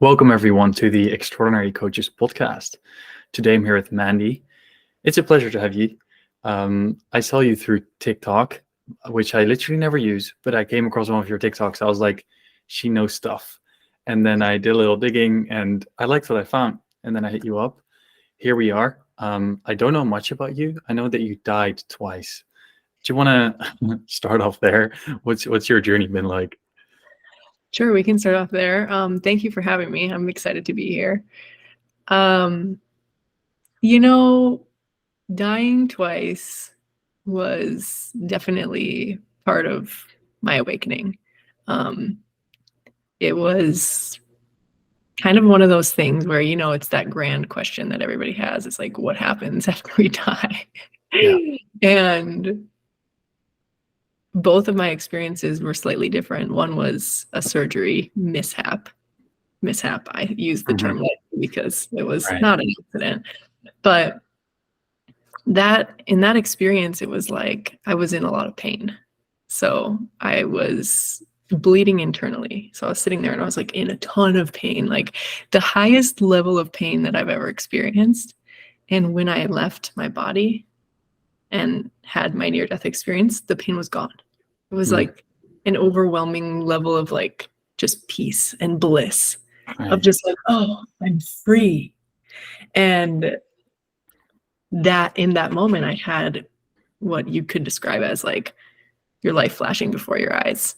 Welcome, everyone, to the Extraordinary Coaches podcast. Today, I'm here with Mandy. It's a pleasure to have you. I saw you through TikTok, which I literally never use, but I came across one of your TikToks. I was like, she knows stuff. And then I did a little digging, and I liked what I found. And then I hit you up. Here we are. I don't know much about you. I know that you died twice. Do you want to start off there? What's your journey been like? Sure, we can start off there. Thank you for having me. I'm excited to be here. Dying twice was definitely part of my awakening. It was kind of one of those things where, it's that grand question that everybody has. It's like, what happens after we die? Yeah. And both of my experiences were slightly different. One was a surgery mishap. I use the term because it was not an accident. But in that experience, it was like I was in a lot of pain. So I was bleeding internally. So I was sitting there and I was like in a ton of pain, like the highest level of pain that I've ever experienced. And when I left my body and had my near-death experience, the pain was gone. It was like an overwhelming level of like just peace and bliss of just like, oh, I'm free. And that in that moment, I had what you could describe as like your life flashing before your eyes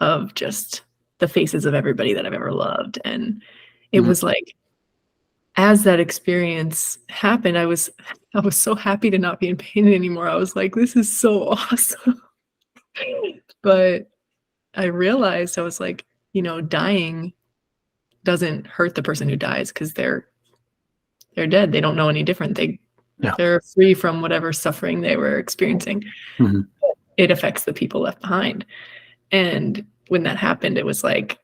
of just the faces of everybody that I've ever loved. And it was like, as that experience happened, I was so happy to not be in pain anymore. I was like, this is so awesome. But I realized, I was like, dying doesn't hurt the person who dies because they're dead. They don't know any different. They're free from whatever suffering they were experiencing. It affects the people left behind. And when that happened, it was like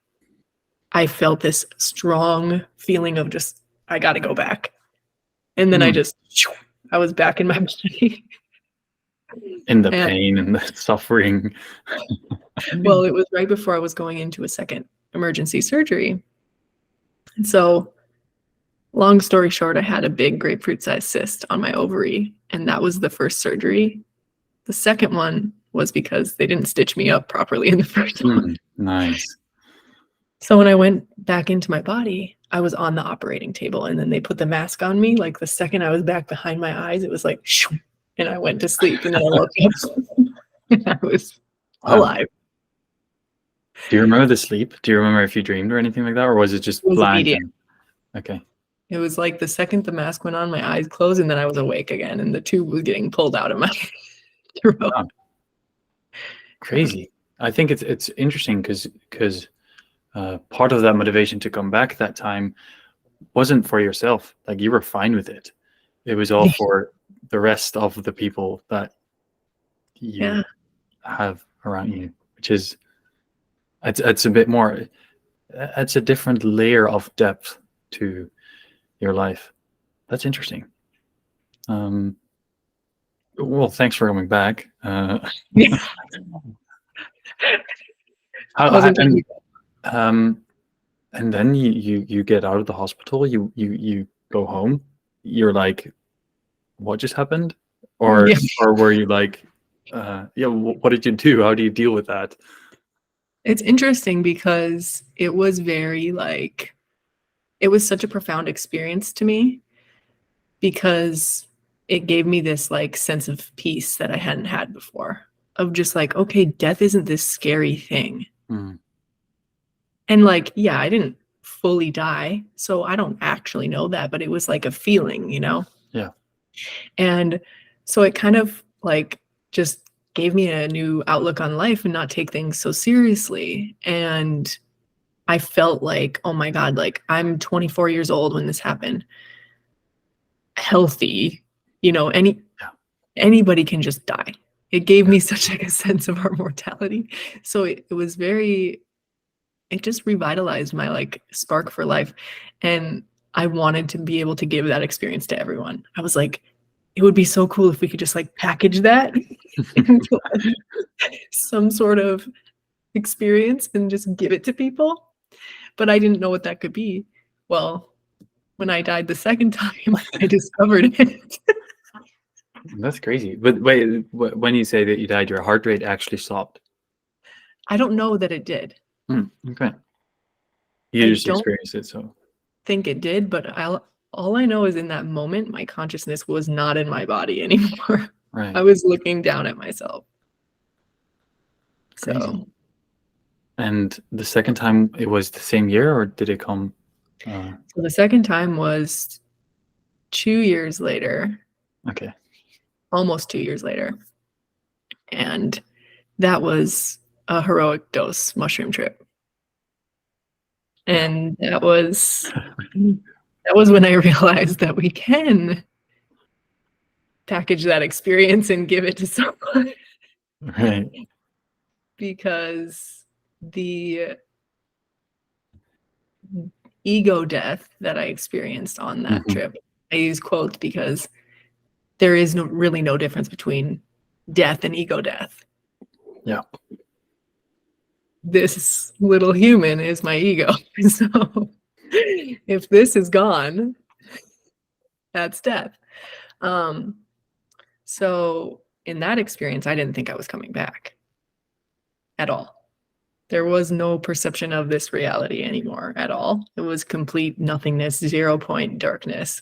I felt this strong feeling of just, I got to go back. And then I was back in my body. In the pain and the suffering. Well, it was right before I was going into a second emergency surgery. And so, long story short, I had a big grapefruit-sized cyst on my ovary, and that was the first surgery. The second one was because they didn't stitch me up properly in the first one. Nice. So when I went back into my body, I was on the operating table, and then they put the mask on me. Like the second I was back behind my eyes, it was like, shoo, and I went to sleep, and then I woke up and I was alive. Do you remember the sleep? Do you remember if you dreamed or anything like that, or was it just blank? Okay. It was like the second the mask went on, my eyes closed, and then I was awake again, and the tube was getting pulled out of my throat. Wow. Crazy. I think it's interesting because part of that motivation to come back that time wasn't for yourself. Like you were fine with it. It was all for the rest of the people that you have around you, which is it's a bit more, it's a different layer of depth to your life. That's interesting. Well, thanks for coming back. And then you get out of the hospital, you go home, you're like, what just happened? Or were you like, what did you do? How do you deal with that? It's interesting because it was very like, it was such a profound experience to me because it gave me this like sense of peace that I hadn't had before, of just like, okay, death isn't this scary thing. And like, I didn't fully die, so I don't actually know that, but it was like a feeling, Yeah. And so it kind of like just gave me a new outlook on life and not take things so seriously. And I felt like, oh my God, like I'm 24 years old when this happened, healthy, anybody can just die. It gave me such like a sense of our mortality. So it was very, it just revitalized my like spark for life. And I wanted to be able to give that experience to everyone. I was like, it would be so cool if we could just like package that into some sort of experience and just give it to people. but I didn't know what that could be. Well, when I died the second time, I discovered it. That's crazy. But wait, when you say that you died, your heart rate actually stopped? I don't know that it did. Okay. You I just don't experienced it, so. think it did, but all I know is in that moment, my consciousness was not in my body anymore. Right. I was looking down at myself. Crazy. So, and the second time, it was the same year, or did it come? so the second time was 2 years later. Okay. Almost 2 years later. And that was a heroic dose mushroom trip. And that was when I realized that we can package that experience and give it to someone. Right. Because the ego death that I experienced on that trip, I use quotes because there is really no difference between death and ego death. Yeah. This little human is my ego. So if this is gone, that's death. So in that experience, I didn't think I was coming back at all. There was no perception of this reality anymore at all. It was complete nothingness, 0 point darkness.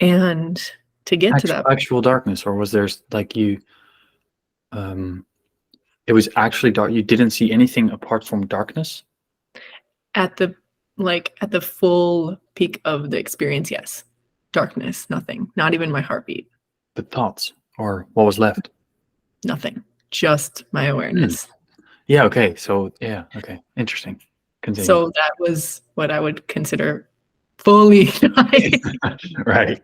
And to get to that actual darkness, or was there like you it was actually dark, you didn't see anything apart from darkness? At the full peak of the experience, yes. Darkness, nothing, not even my heartbeat. The thoughts, or what was left? Nothing, just my awareness. Yeah, okay. So yeah, okay. Interesting. Continue. So that was what I would consider fully dying. Right.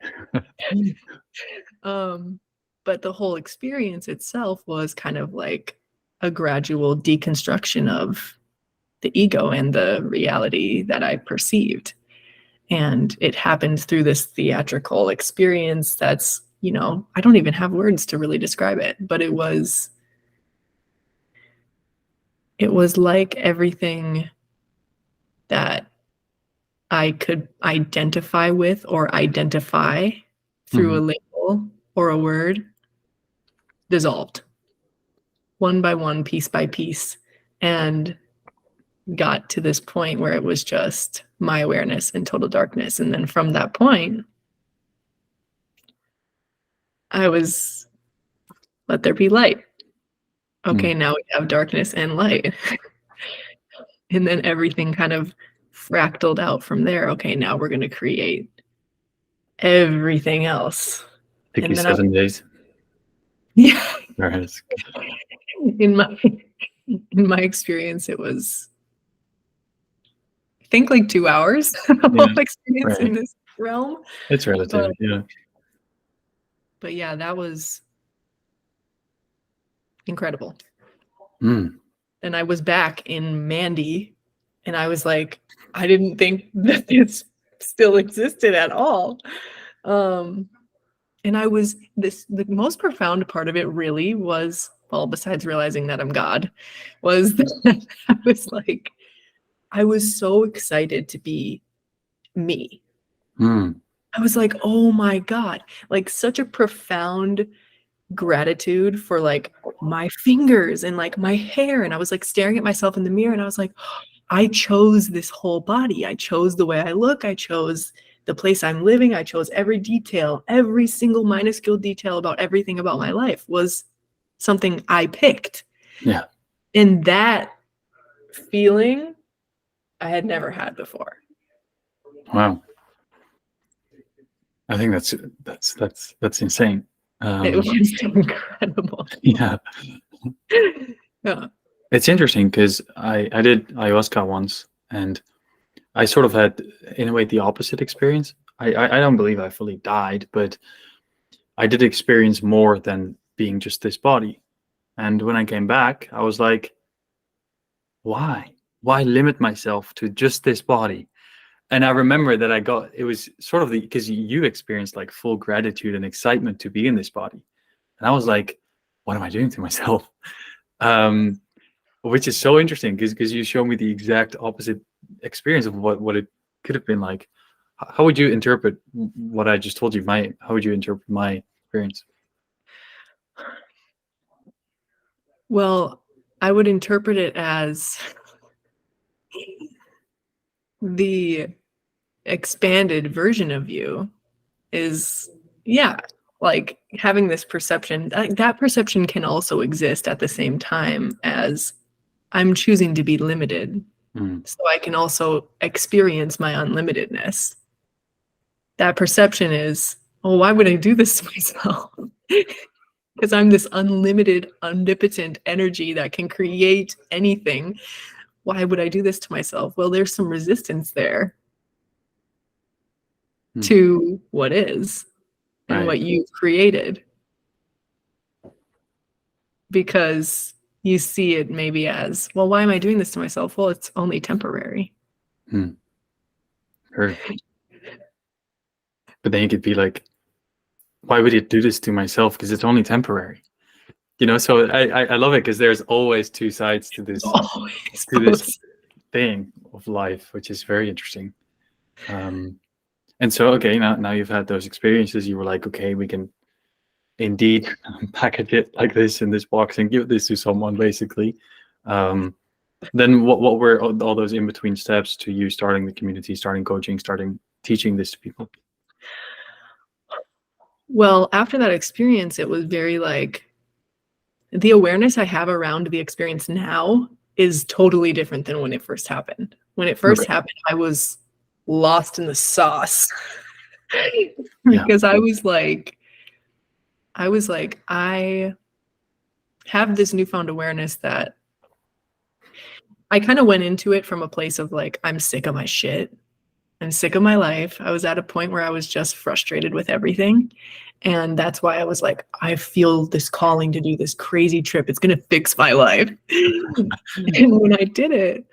But the whole experience itself was kind of like a gradual deconstruction of the ego and the reality that I perceived. And it happened through this theatrical experience that's, I don't even have words to really describe it, but it was like everything that I could identify with or identify through a label or a word dissolved one by one, piece by piece, and got to this point where it was just my awareness and total darkness. And then from that point, I was, let there be light. Okay, now we have darkness and light. And then everything kind of fractaled out from there. Okay, now we're going to create everything else. Took you 7 days. Yeah. Right. In my experience, it was, I think, like 2 hours of experience in this realm. It's relative, yeah. But yeah, that was incredible. And I was back in Mandy, and I was like, I didn't think that this still existed at all. And I was the most profound part of it really was, well, besides realizing that I'm God, was that I was so excited to be me. I was like, oh my God, like such a profound gratitude for like my fingers and like my hair. And I was like staring at myself in the mirror, and I was like, I chose this whole body. I chose the way I look. I chose the place I'm living. I chose every detail, every single minuscule detail about everything about my life was something I picked. Yeah. And that feeling I had never had before. Wow. I think that's insane. It was incredible. Yeah. Yeah. It's interesting because I did ayahuasca once, and I sort of had, in a way, the opposite experience. I don't believe I fully died, but I did experience more than being just this body. And when I came back, I was like, why? Why limit myself to just this body? And I remember that it was sort of because you experienced like full gratitude and excitement to be in this body. And I was like, what am I doing to myself? which is so interesting because you show me the exact opposite experience of what it could have been like. How would you interpret what I just told you? How would you interpret my experience? Well, I would interpret it as the expanded version of you is, yeah, like having this perception. That perception can also exist at the same time as I'm choosing to be limited. So I can also experience my unlimitedness. That perception is, oh, why would I do this to myself? Because I'm this unlimited, omnipotent energy that can create anything. Why would I do this to myself? Well, there's some resistance there to what is and what you've created. Because you see it maybe as, well, why am I doing this to myself? Well, it's only temporary. Sure. But then you could be like, why would you do this to myself? Because it's only temporary. So I love it because there's always two sides to this this thing of life, which is very interesting. And so, okay, now you've had those experiences, you were like, okay, we can indeed package it like this in this box and give this to someone, basically. Then what were all those in-between steps to you starting the community, starting coaching, starting teaching this to people? Well, after that experience, it was very like, the awareness I have around the experience now is totally different than when it first happened. When it first happened, I was lost in the sauce. Because I was like, I have this newfound awareness that I kind of went into it from a place of like, I'm sick of my shit. I'm sick of my life. I was at a point where I was just frustrated with everything. And that's why I was like, I feel this calling to do this crazy trip. It's going to fix my life. And when I did it,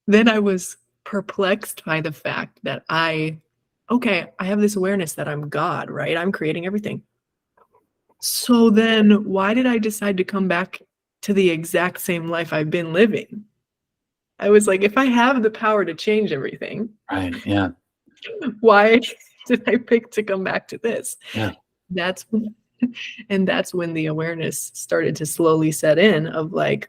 then I was perplexed by the fact that I have this awareness that I'm God, right? I'm creating everything. So then why did I decide to come back to the exact same life I've been living? I was like, if I have the power to change everything, right? Yeah. Why did I pick to come back to this? Yeah. That's when the awareness started to slowly set in of like,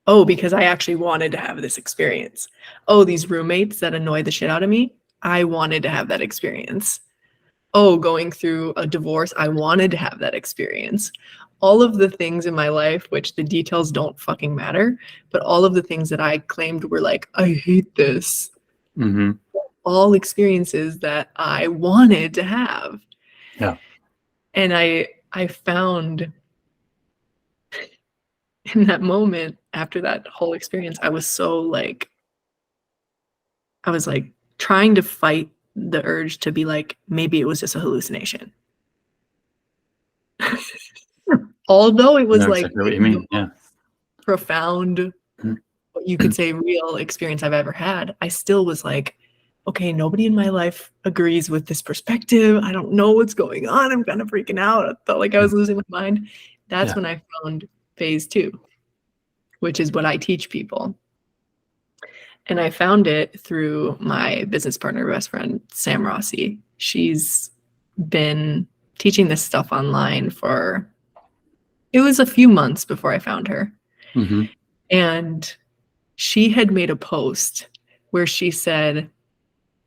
oh, because I actually wanted to have this experience. Oh, these roommates that annoy the shit out of me, I wanted to have that experience. Oh, going through a divorce, I wanted to have that experience. All of the things in my life, which the details don't fucking matter, but all of the things that I claimed were like, I hate this. All experiences that I wanted to have. Yeah. And I found in that moment, after that whole experience, I was like trying to fight the urge to be like, maybe it was just a hallucination. Although it was like exactly what you mean. Yeah. Profound, what you could say real experience I've ever had, I still was like, okay, nobody in my life agrees with this perspective. I don't know what's going on. I'm kind of freaking out. I felt like I was losing my mind. That's when I found phase 2, which is what I teach people. And I found it through my business partner, best friend, Sam Rossi. She's been teaching this stuff online it was a few months before I found her. And she had made a post where she said,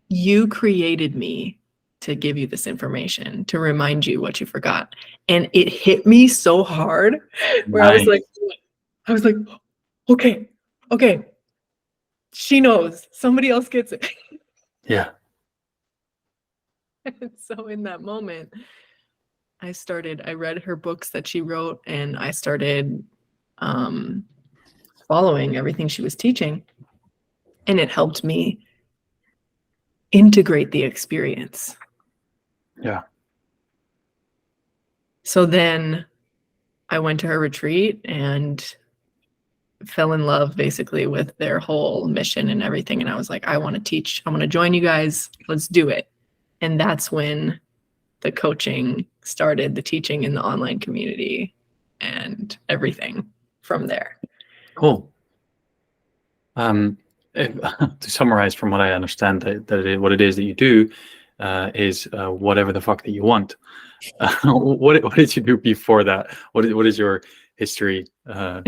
you created me to give you this information, to remind you what you forgot. And it hit me so hard where I was like, okay. She knows. Somebody else gets it. Yeah. And so in that moment, I read her books that she wrote, and I started following everything she was teaching. And it helped me integrate the experience. Yeah. So then I went to her retreat and fell in love basically with their whole mission and everything. And I was like, I want to teach. I want to join you guys. Let's do it. And that's when the coaching started, the teaching in the online community. and everything from there. Cool. To summarize, from what I understand, what it is that you do is whatever the fuck that you want. What did you do before that? What is your history? I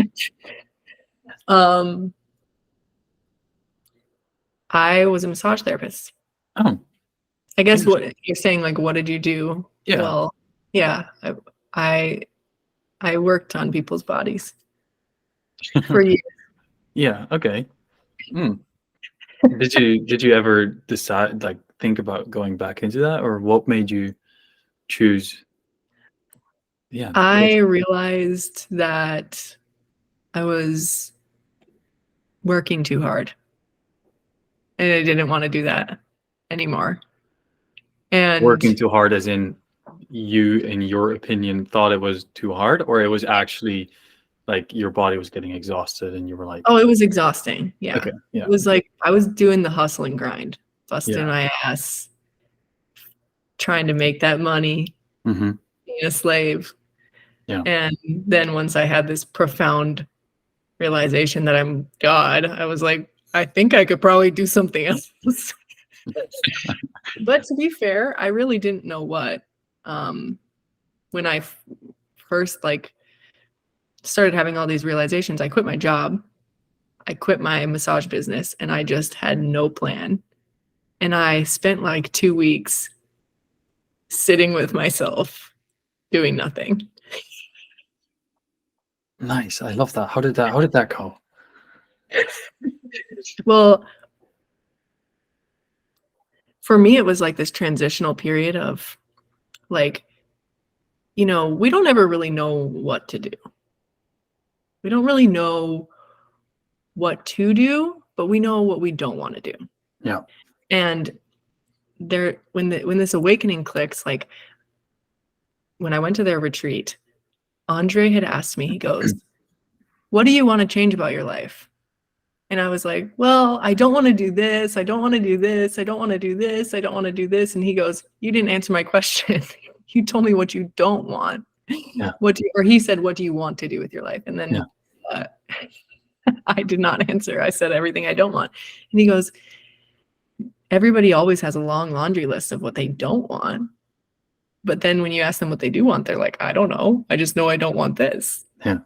was a massage therapist. Oh, I guess what you're saying, like, what did you do? yeah. Well, yeah, I worked on people's bodies for years. Yeah. Okay. Did you ever decide, like, think about going back into that, or what made you choose? Yeah. I realized that I was working too hard, and I didn't want to do that anymore. And Working too hard, as in you, in your opinion, thought it was too hard, or it was actually like your body was getting exhausted and you were like, oh, it was exhausting. Yeah. okay, yeah. It was like I was doing the hustle and grind, busting Yeah. my ass, trying to make that money, Mm-hmm. being a slave. Yeah. And then once I had this profound realization that I'm God, I was like, I think I could probably do something else. But to be fair, I really didn't know what. When I first like started having all these realizations, I quit my job, I quit my massage business, and I just had no plan. And I spent like 2 weeks sitting with myself doing nothing. Nice. I love that. How did that go? Well, for me, it was like this transitional period of like, we don't ever really know what to do. We don't really know what to do, but we know what we don't want to do. Yeah. And when this awakening clicks, like when I went to their retreat, Andre had asked me, he goes, what do you want to change about your life? And I was like, well, I don't want to do this. I don't want to do this. I don't want to do this. I don't want to do this. And he goes, you didn't answer my question. You told me what you don't want. Yeah. Or he said, what do you want to do with your life? And then I did not answer. I said everything I don't want. And he goes, everybody always has a long laundry list of what they don't want. But then when you ask them what they do want, they're like, I don't know. I just know I don't want this. Yeah.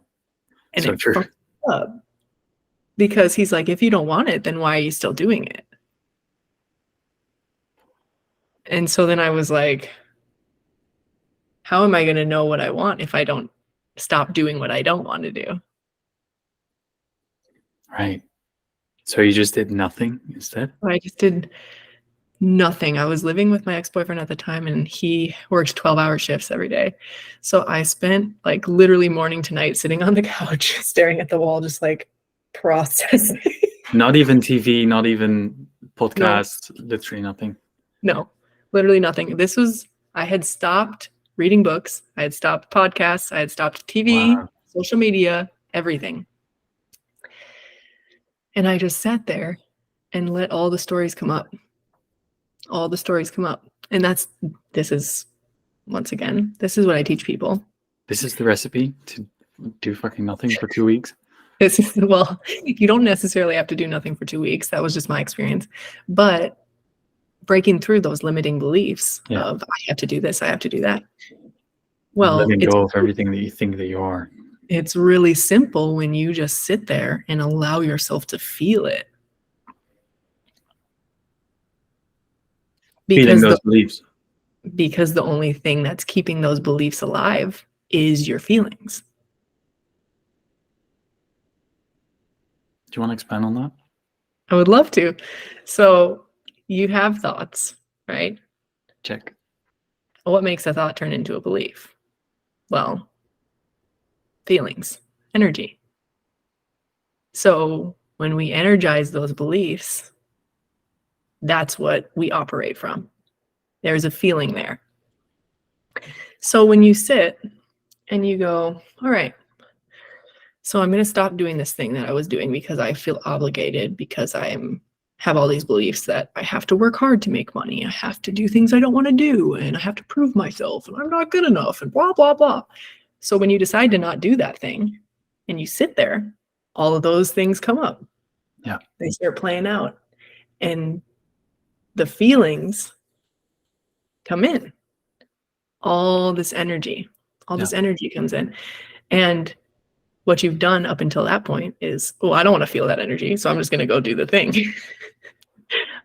And so it true. fucked up. Because he's like, if you don't want it, then why are you still doing it? And so then I was like, how am I going to know what I want if I don't stop doing what I don't want to do? Right. So you just did nothing instead? I just did nothing. I was living with my ex-boyfriend at the time, and he works 12-hour shifts every day. So I spent like literally morning to night sitting on the couch, staring at the wall, just like processing. Not even TV, not even podcasts, literally nothing. No, literally nothing. I had stopped reading books. I had stopped podcasts. I had stopped TV, social media, everything. And I just sat there and let all the stories come up. All the stories come up. And this is what I teach people. This is the recipe to do fucking nothing for 2 weeks? Well, you don't necessarily have to do nothing for 2 weeks. That was just my experience. But breaking through those limiting beliefs of I have to do this, I have to do that. Well, letting go of everything that you think that you are. It's really simple when you just sit there and allow yourself to feel it. Feeling those beliefs. Because the only thing that's keeping those beliefs alive is your feelings. Do you want to expand on that? I would love to. So you have thoughts, right? Check. What makes a thought turn into a belief? Well, feelings, energy. So when we energize those beliefs, that's what we operate from. There's a feeling there. So when you sit and you go, all right, so I'm going to stop doing this thing that I was doing because I feel obligated, because I have all these beliefs that I have to work hard to make money. I have to do things I don't want to do, and I have to prove myself, and I'm not good enough, and blah, blah, blah. So when you decide to not do that thing and you sit there, all of those things come up. Yeah. They start playing out. And the feelings come in. All this energy comes in. And what you've done up until that point is, oh, I don't want to feel that energy, so I'm just going to go do the thing.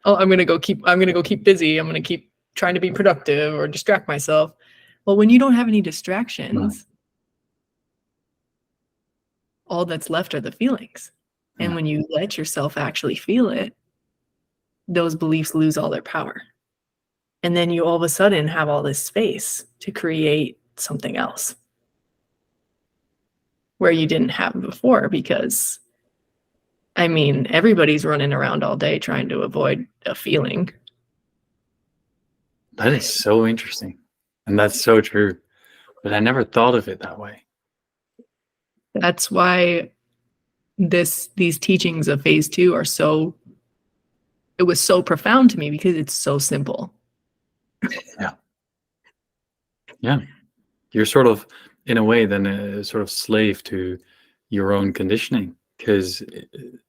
Oh, I'm going to go keep busy. I'm going to keep trying to be productive or distract myself. Well, when you don't have any distractions, all that's left are the feelings. And when you let yourself actually feel it, those beliefs lose all their power. And then you all of a sudden have all this space to create something else where you didn't have before, because I mean, everybody's running around all day trying to avoid a feeling. That is so interesting. And that's so true. But I never thought of it that way. That's why these teachings of phase 2 are it was so profound to me, because it's so simple. Yeah. You're sort of, in a way, then a sort of slave to your own conditioning, because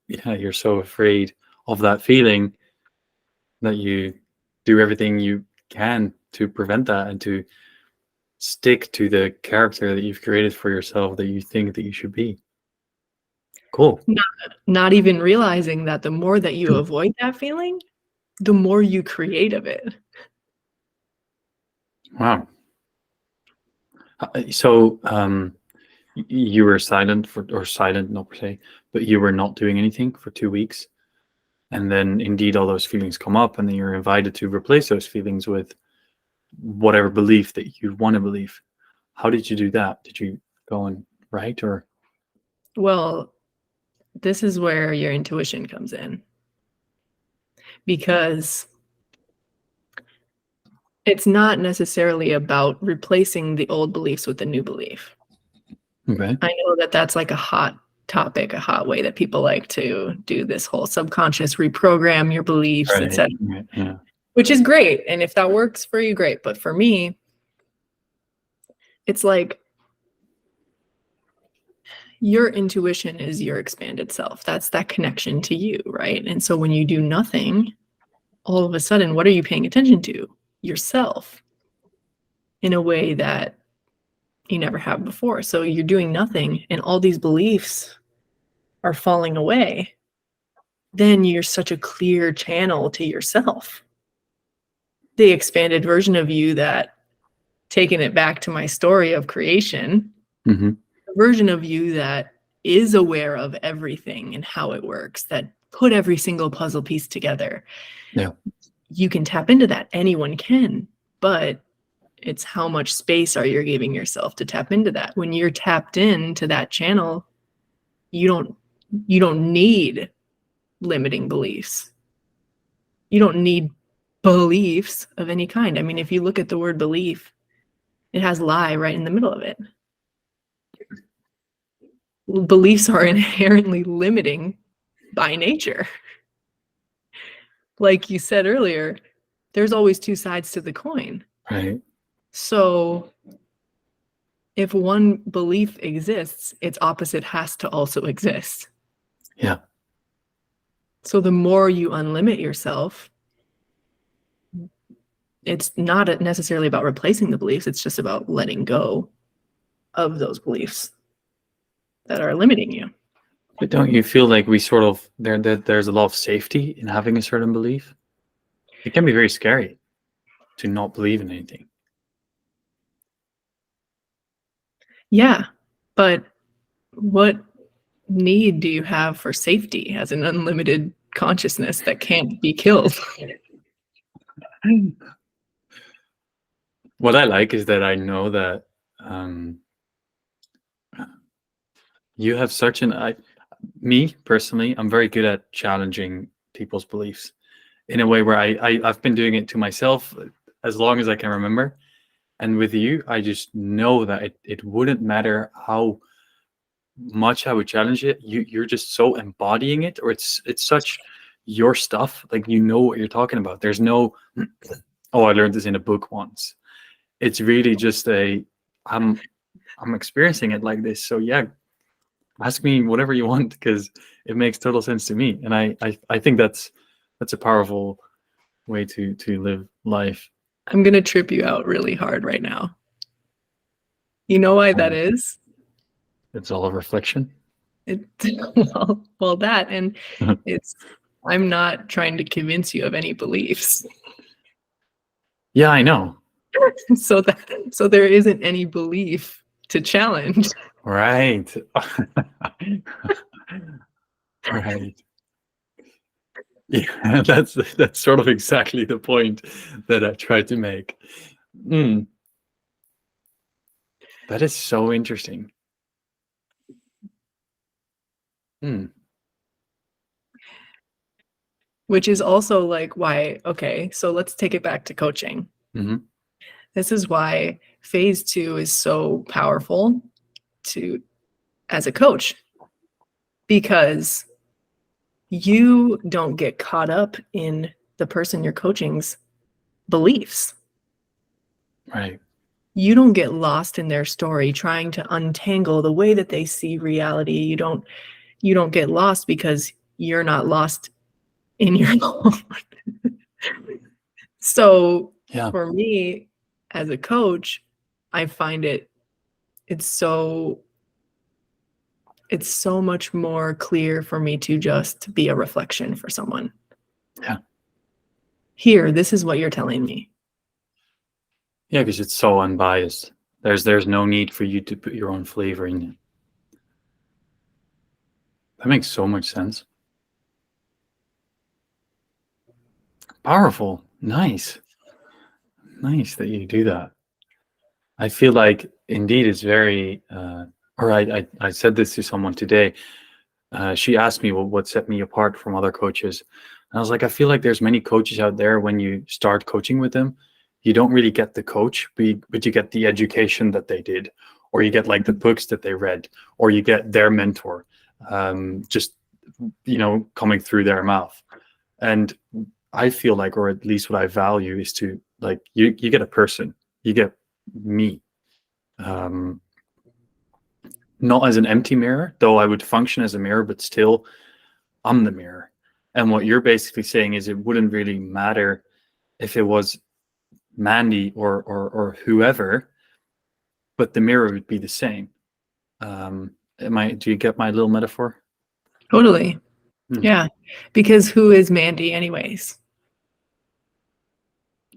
you're so afraid of that feeling that you do everything you can to prevent that and to stick to the character that you've created for yourself that you think that you should be. Cool. Not even realizing that the more that you avoid that feeling, the more you create of it. Wow. So you were silent not per se, but you were not doing anything for 2 weeks. And then indeed all those feelings come up, and then you're invited to replace those feelings with whatever belief that you want to believe. How did you do that? Did you go and write, or? Well, this is where your intuition comes in, because it's not necessarily about replacing the old beliefs with the new belief. Okay. I know that that's like a hot topic, a hot way that people like to do this whole subconscious reprogram your beliefs, Right. etc. Yeah. Which is great. And if that works for you, great. But for me, it's like your intuition is your expanded self. That's that connection to you, right? And so when you do nothing, all of a sudden, what are you paying attention to? Yourself, in a way that you never have before. So you're doing nothing, and all these beliefs are falling away. Then you're such a clear channel to yourself. The expanded version of you, that, taking it back to my story of creation, the version of you that is aware of everything and how it works, that put every single puzzle piece together. Yeah. You can tap into that. Anyone can, but it's how much space are you giving yourself to tap into that. When you're tapped into that channel, you don't need limiting beliefs. You don't need beliefs of any kind. I mean, if you look at the word belief, it has lie right in the middle of it. Beliefs are inherently limiting by nature. Like you said earlier, there's always two sides to the coin. Right. So if one belief exists, its opposite has to also exist. Yeah. So the more you unlimit yourself, it's not necessarily about replacing the beliefs. It's just about letting go of those beliefs that are limiting you. But don't you feel like we sort of there's a lot of safety in having a certain belief? It can be very scary to not believe in anything. Yeah, but what need do you have for safety as an unlimited consciousness that can't be killed? What I like is that I know that you have such me personally, I'm very good at challenging people's beliefs in a way where I've been doing it to myself as long as I can remember. And with you, I just know that it wouldn't matter how much I would challenge it. You're just so embodying it, or it's such your stuff. Like, you know what you're talking about. There's no, oh, I learned this in a book once. It's really just I'm I'm experiencing it like this. So yeah, ask me whatever you want because it makes total sense to me. And I think that's a powerful way to live life. I'm gonna trip you out really hard right now. You know why that is? It's all a reflection. Well, that, and it's, I'm not trying to convince you of any beliefs. Yeah, I know. So there isn't any belief to challenge. Right. Right. Yeah, that's sort of exactly the point that I tried to make. Mm. That is so interesting. Mm. Which is also like why, okay, so let's take it back to coaching. Mm-hmm. This is why phase 2 is so powerful as a coach, because you don't get caught up in the person you're coaching's beliefs. Right. You don't get lost in their story trying to untangle the way that they see reality. You don't get lost because you're not lost in your own. So Yeah. for me as a coach, I find it's so much more clear for me to just be a reflection for someone. Yeah. Here, this is what you're telling me. Yeah, because it's so unbiased. There's no need for you to put your own flavor in it. That makes so much sense. Powerful. Nice. Nice that you do that. I feel like indeed it's very or I said this to someone today. She asked me what set me apart from other coaches. And I was like, I feel like there's many coaches out there when you start coaching with them, you don't really get the coach, but you get the education that they did, or you get like the books that they read, or you get their mentor, just, coming through their mouth. And I feel like, or at least what I value is to like, you get a person, you get me, um, not as an empty mirror, though I would function as a mirror, but still I'm the mirror. And what you're basically saying is it wouldn't really matter if it was Mandy or whoever, but the mirror would be the same. Do you get my little metaphor? Totally. Hmm. Yeah. Because who is Mandy anyways?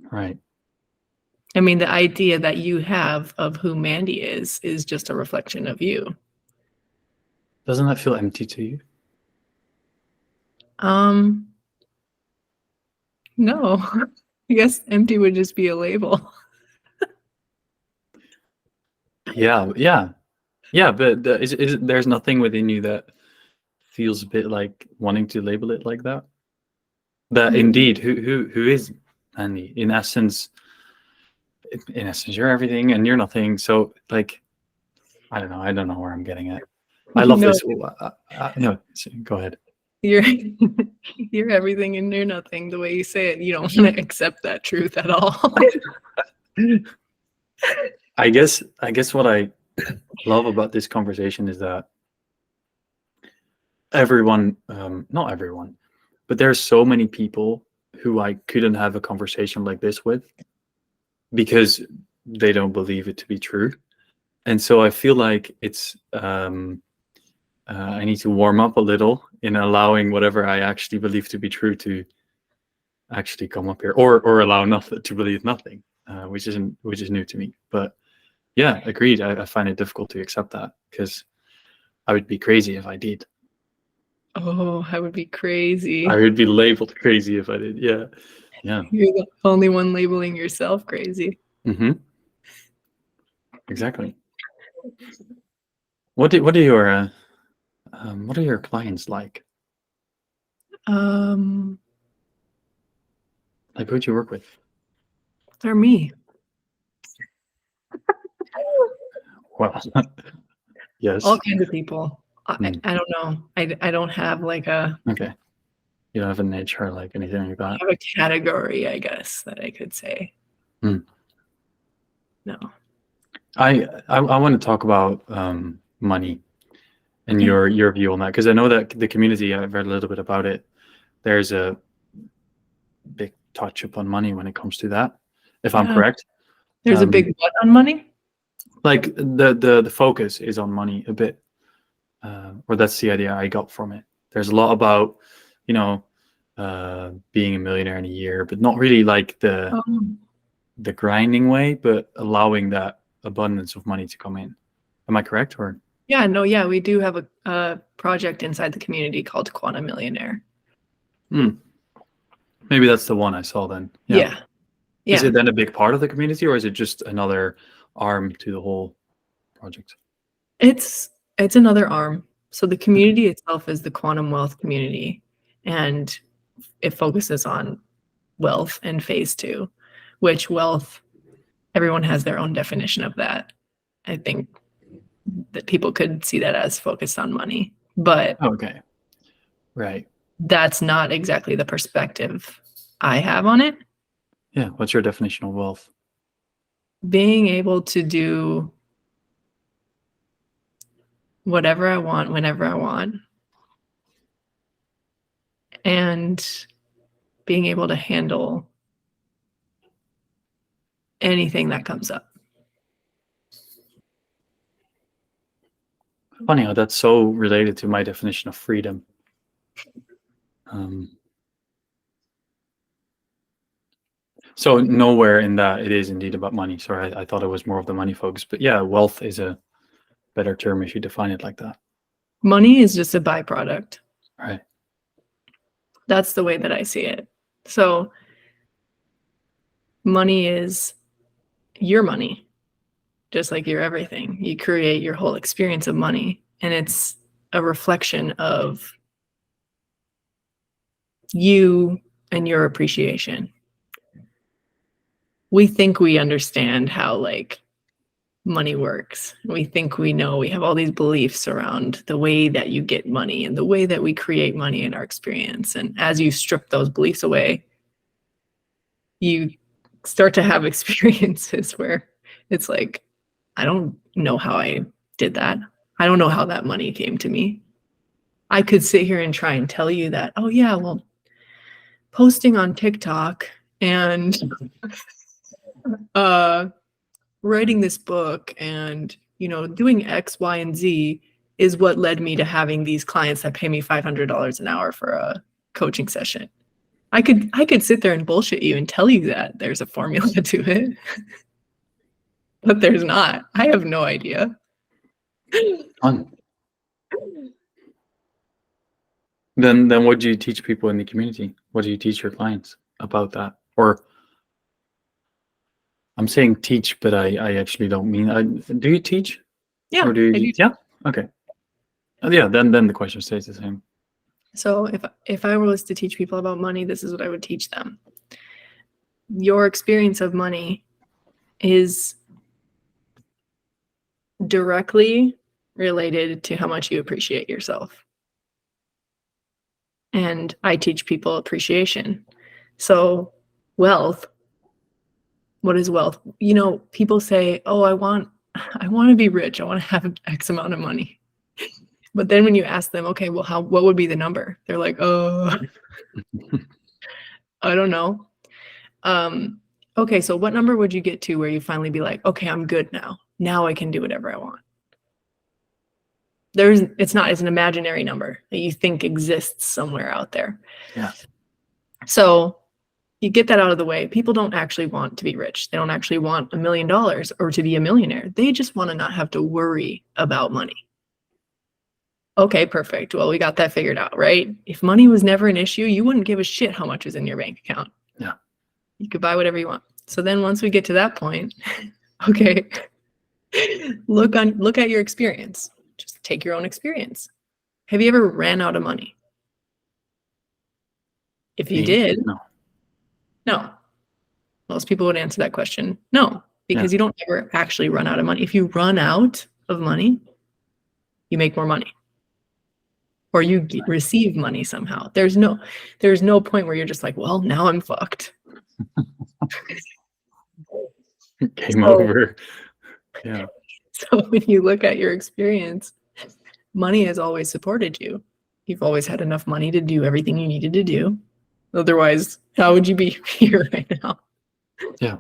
Right. I mean, the idea that you have of who Mandy is just a reflection of you. Doesn't that feel empty to you? No. I guess empty would just be a label. Yeah, but there's nothing within you that feels a bit like wanting to label it like that. That indeed, who is Mandy? In essence, you're everything and you're nothing. So, like, I don't know where I'm getting at. I love No. this. No, go ahead. You're you're everything and you're nothing. The way you say it, you don't want to accept that truth at all. I guess what I love about this conversation is that everyone, not everyone, but there's so many people who I couldn't have a conversation like this with because they don't believe it to be true. And so I feel like it's I need to warm up a little in allowing whatever I actually believe to be true to actually come up here, or allow nothing to believe nothing, which is new to me. But yeah, agreed. I find it difficult to accept that because I would be crazy if I did. Oh, I would be crazy. I would be labeled crazy if I did. Yeah. You're the only one labeling yourself crazy. Mm-hmm. Exactly. What are your clients like? Like, who'd you work with? They're me. Well, yes. All kinds of people. I don't know. I don't have like a Okay. You don't have a niche or like anything like that? I have a category, I guess, that I could say. Hmm. No. I want to talk about money and Okay. your view on that, because I know that the community, I've read a little bit about it. There's a big touch upon money when it comes to that, if I'm Yeah. correct. There's a big what on money? Like the focus is on money a bit, or that's the idea I got from it. There's a lot about, you know, being a millionaire in a year, but not really like the grinding way, but allowing that abundance of money to come in. Am I correct? Or Yeah, no, yeah, we do have a project inside the community called Quantum Millionaire. maybe that's the one I saw then. Yeah. Is Yeah. it then a big part of the community, or is it just another arm to the whole project? It's another arm. So the community itself is the quantum wealth community, and it focuses on wealth and phase 2, which wealth, everyone has their own definition of that. I think that people could see that as focused on money, but Okay. Right. that's not exactly the perspective I have on it. Yeah. What's your definition of wealth? Being able to do whatever I want, whenever I want, and being able to handle anything that comes up. Funny how that's so related to my definition of freedom. So nowhere in that it is indeed about money. Sorry, I thought it was more of the money focus, but yeah, wealth is a better term if you define it like that. Money is just a byproduct. Right. That's the way that I see it. So money is your money, just like your everything. You create your whole experience of money, and it's a reflection of you and your appreciation. We think we understand how like money works. We think we know, we have all these beliefs around the way that you get money and the way that we create money in our experience. And as you strip those beliefs away, you start to have experiences where it's like, I don't know how I did that. I don't know how that money came to me. I could sit here and try and tell you that, oh yeah, well, posting on TikTok and writing this book and, you know, doing X, Y, and Z is what led me to having these clients that pay me $500 an hour for a coaching session. I could sit there and bullshit you and tell you that there's a formula to it, but there's not. I have no idea. Fun. Then what do you teach people in the community? What do you teach your clients about that? Or I'm saying teach, but I actually don't mean. Do you teach? Yeah. Or do you? Yeah. Okay. Yeah. Then the question stays the same. So if I was to teach people about money, this is what I would teach them. Your experience of money is directly related to how much you appreciate yourself. And I teach people appreciation. So wealth, what is wealth? You know, people say, oh, I want to be rich. I want to have X amount of money. But then when you ask them, okay, well, what would be the number? They're like, oh, I don't know. Okay, so what number would you get to where you finally be like, okay, I'm good now. Now I can do whatever I want. It's an imaginary number that you think exists somewhere out there. Yeah. So you get that out of the way. People don't actually want to be rich. They don't actually want $1 million or to be a millionaire. They just want to not have to worry about money. Okay, perfect. Well, we got that figured out, right? If money was never an issue, you wouldn't give a shit how much is in your bank account. Yeah. You could buy whatever you want. So then once we get to that point, okay, look at your experience. Just take your own experience. Have you ever ran out of money? If you did, no. Most people would answer that question, no, because you don't ever actually run out of money. If you run out of money, you make more money. Or you receive money somehow. There's no point where you're just like, well, now I'm fucked. Game over. Yeah. So when you look at your experience, money has always supported you. You've always had enough money to do everything you needed to do. Otherwise, how would you be here right now? Yeah.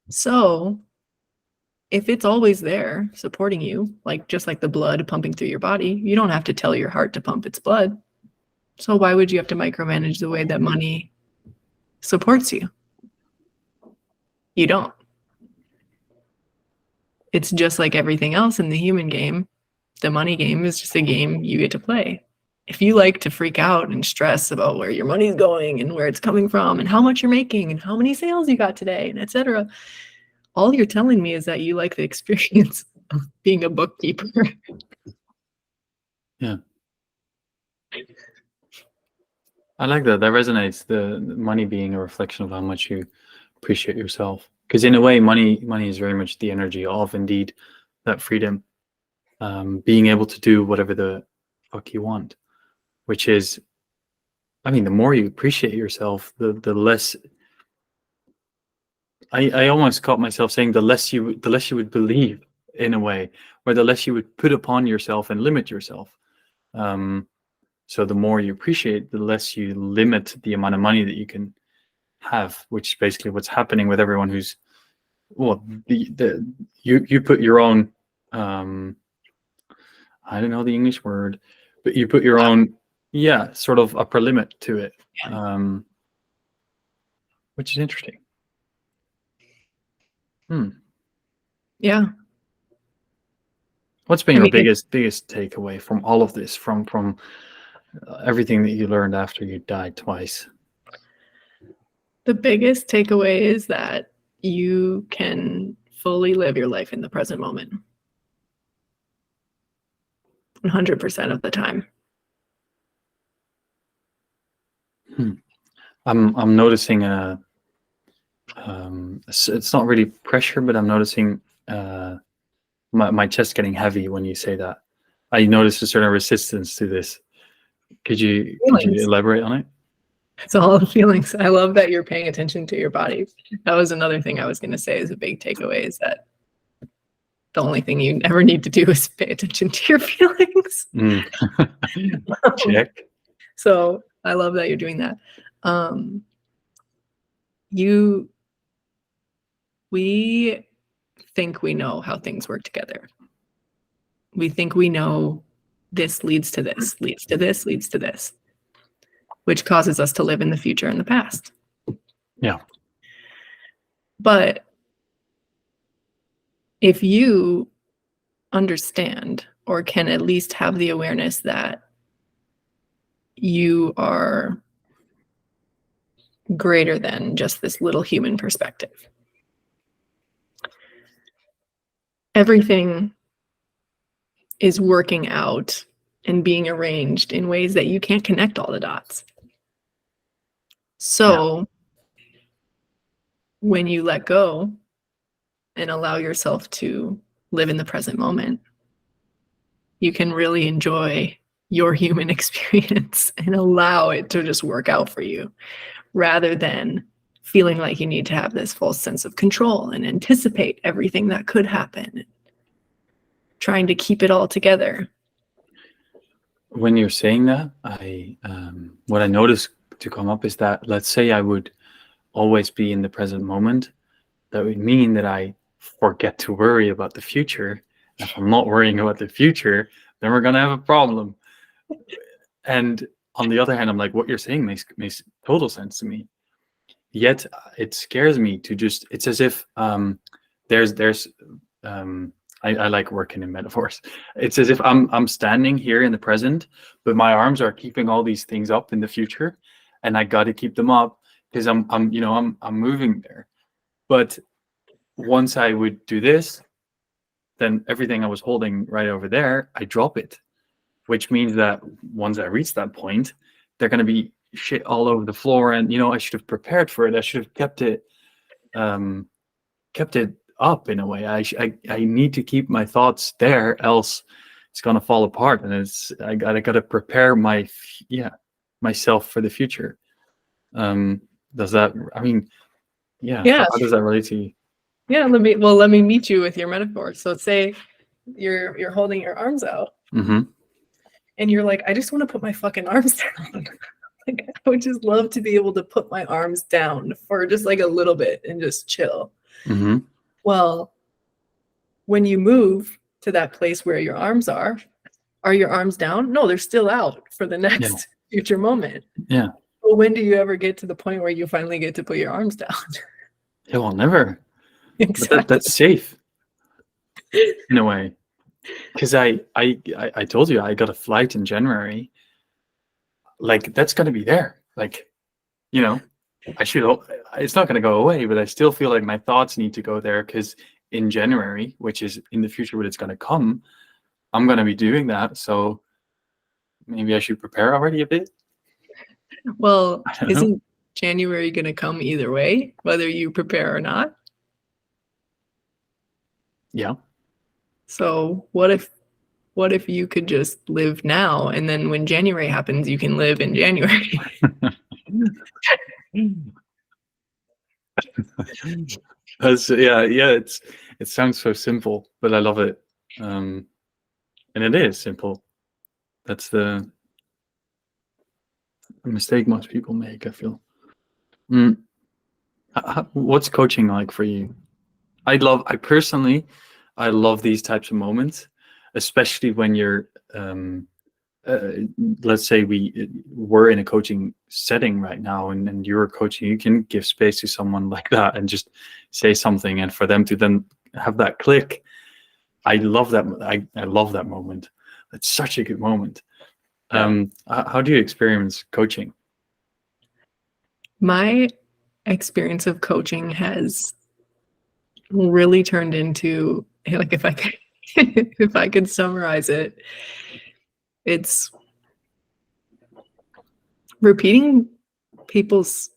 So if it's always there supporting you, like just like the blood pumping through your body, you don't have to tell your heart to pump its blood. So why would you have to micromanage the way that money supports you? You don't. It's just like everything else in the human game. The money game is just a game you get to play. If you like to freak out and stress about where your money's going and where it's coming from and how much you're making and how many sales you got today and etc., all you're telling me is that you like the experience of being a bookkeeper. Yeah. I like that. That resonates. The money being a reflection of how much you appreciate yourself. Because in a way, money is very much the energy of indeed that freedom. Being able to do whatever the fuck you want, which is, I mean, the more you appreciate yourself, the less. I almost caught myself saying the less you would believe, in a way, or the less you would put upon yourself and limit yourself. So the more you appreciate, the less you limit the amount of money that you can have, which is basically what's happening with everyone who's, well, you put your own, I don't know the English word, but you put your own, sort of upper limit to it, which is interesting. Yeah. What's been your biggest takeaway from all of this, from everything that you learned after you died twice? The biggest takeaway is that you can fully live your life in the present moment. 100% of the time. I'm noticing it's not really pressure, but I'm noticing my chest getting heavy when you say that. I noticed a certain resistance to this. Could you elaborate on it? It's all the feelings. I love that you're paying attention to your body. That was another thing I was going to say is a big takeaway, is that the only thing you ever need to do is pay attention to your feelings. Check. So I love that you're doing that. We think we know how things work together. We think we know this leads to this, leads to this, leads to this, which causes us to live in the future and the past. Yeah. But if you understand, or can at least have the awareness that you are greater than just this little human perspective, everything is working out and being arranged in ways that you can't connect all the dots. So when you let go and allow yourself to live in the present moment, you can really enjoy your human experience and allow it to just work out for you, rather than feeling like you need to have this false sense of control and anticipate everything that could happen, trying to keep it all together. When you're saying that, what I notice to come up is that, let's say I would always be in the present moment, that would mean that I forget to worry about the future. If I'm not worrying about the future, then we're gonna have a problem. And on the other hand, I'm like, what you're saying makes total sense to me. Yet it scares me to just, it's as if I like working in metaphors. It's as if I'm standing here in the present, but my arms are keeping all these things up in the future, and I got to keep them up because I'm moving there. But once I would do this, then everything I was holding right over there, I drop it, which means that once I reach that point, they're going to be shit all over the floor, and I should have prepared for it. I should have kept it up in a way. I need to keep my thoughts there, else it's gonna fall apart. And I gotta prepare myself for the future. Does that? I mean, how does that relate to you? Yeah, let me meet you with your metaphor. So say you're holding your arms out, Mm-hmm. and you're like, I just want to put my fucking arms down. Like, I would just love to be able to put my arms down for just like a little bit and just chill. Mm-hmm. Well, when you move to that place where your arms are your arms down? No, they're still out for the next future moment. Yeah. Well, when do you ever get to the point where you finally get to put your arms down? Yeah, well, never. Exactly. But that's safe in a way. Because I told you I got a flight in January. Like, that's going to be there. Like, you know, it's not going to go away, but I still feel like my thoughts need to go there, because in January, which is in the future, when it's going to come, I'm going to be doing that. So maybe I should prepare already a bit. Well, isn't January going to come either way, whether you prepare or not? Yeah. So what if you could just live now, and then when January happens, you can live in January? It sounds so simple, but I love it. And it is simple. That's the mistake most people make, I feel. What's coaching like for you? I personally love these types of moments, especially when you're let's say we're in a coaching setting right now, and you're coaching. You can give space to someone like that and just say something, and for them to then have that click. I love that. I love that moment. It's such a good moment. How do you experience coaching? My experience of coaching has really turned into, like, if I could summarize it, it's repeating people's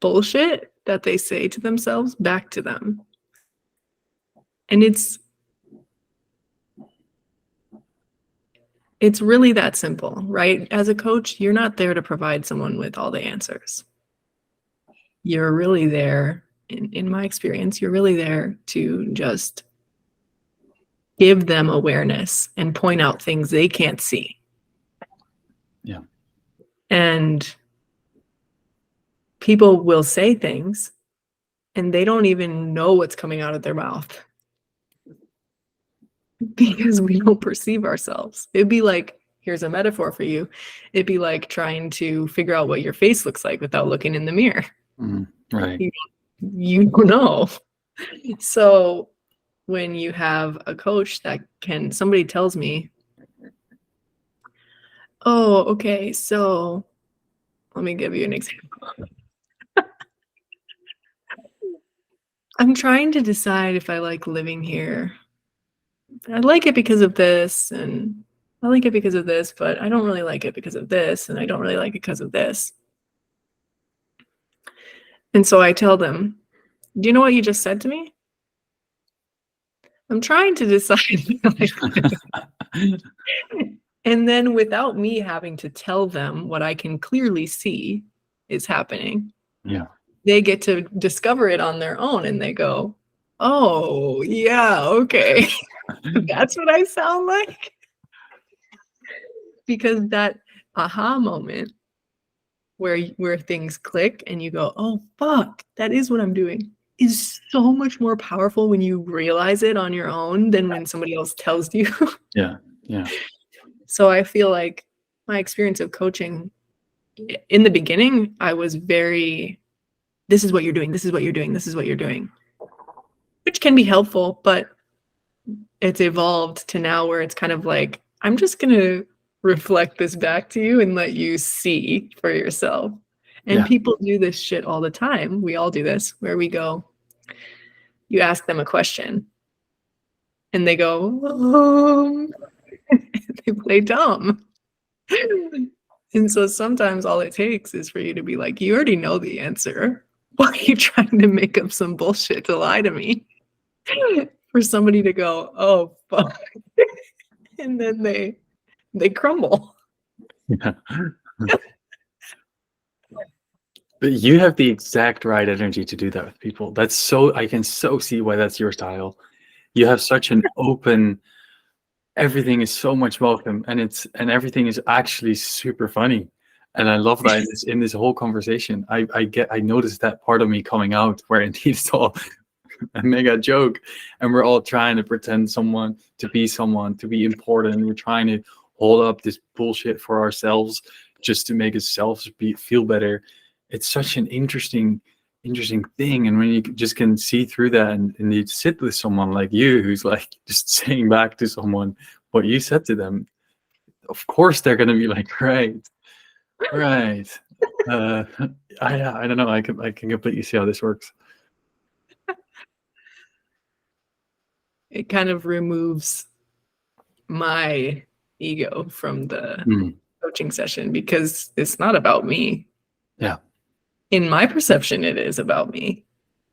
bullshit that they say to themselves back to them. And it's really that simple, right? As a coach, you're not there to provide someone with all the answers. You're really there, in my experience, you're really there to just give them awareness and point out things they can't see. Yeah. And people will say things and they don't even know what's coming out of their mouth, because we don't perceive ourselves. It'd be like, here's a metaphor for you. It'd be like trying to figure out what your face looks like without looking in the mirror. Right. You don't know. So when you have a coach somebody tells me, oh, okay, so let me give you an example. I'm trying to decide if I like living here. I like it because of this, and I like it because of this, but I don't really like it because of this, and I don't really like it because of this. And so I tell them, do you know what you just said to me? I'm trying to decide. And then, without me having to tell them what I can clearly see is happening, they get to discover it on their own, and they go, oh, yeah, okay. That's what I sound like. Because that aha moment where things click and you go, oh, fuck, that is what I'm doing, is so much more powerful when you realize it on your own than when somebody else tells you. Yeah. So I feel like my experience of coaching, in the beginning, I was very, this is what you're doing, this is what you're doing, this is what you're doing, which can be helpful, but it's evolved to now where it's kind of like, I'm just going to reflect this back to you and let you see for yourself. And people do this shit all the time. We all do this, where we go, you ask them a question and they go, they play dumb. And so sometimes all it takes is for you to be like, you already know the answer. Why are you trying to make up some bullshit to lie to me? For somebody to go, oh, fuck. And then they crumble. Yeah. But you have the exact right energy to do that with people. That's so, I can so see why that's your style. You have such an open, everything is so much welcome, and everything is actually super funny. And I love that in this whole conversation. I noticed that part of me coming out where indeed it's all a mega joke, and we're all trying to pretend someone, to be important. We're trying to hold up this bullshit for ourselves just to make ourselves feel better. It's such an interesting thing. And when you just can see through that, and you sit with someone like you who's like just saying back to someone what you said to them, of course they're going to be like, right. I don't know, I can completely see how this works. It kind of removes my ego from the coaching session, because it's not about me. Yeah. In my perception, it is about me.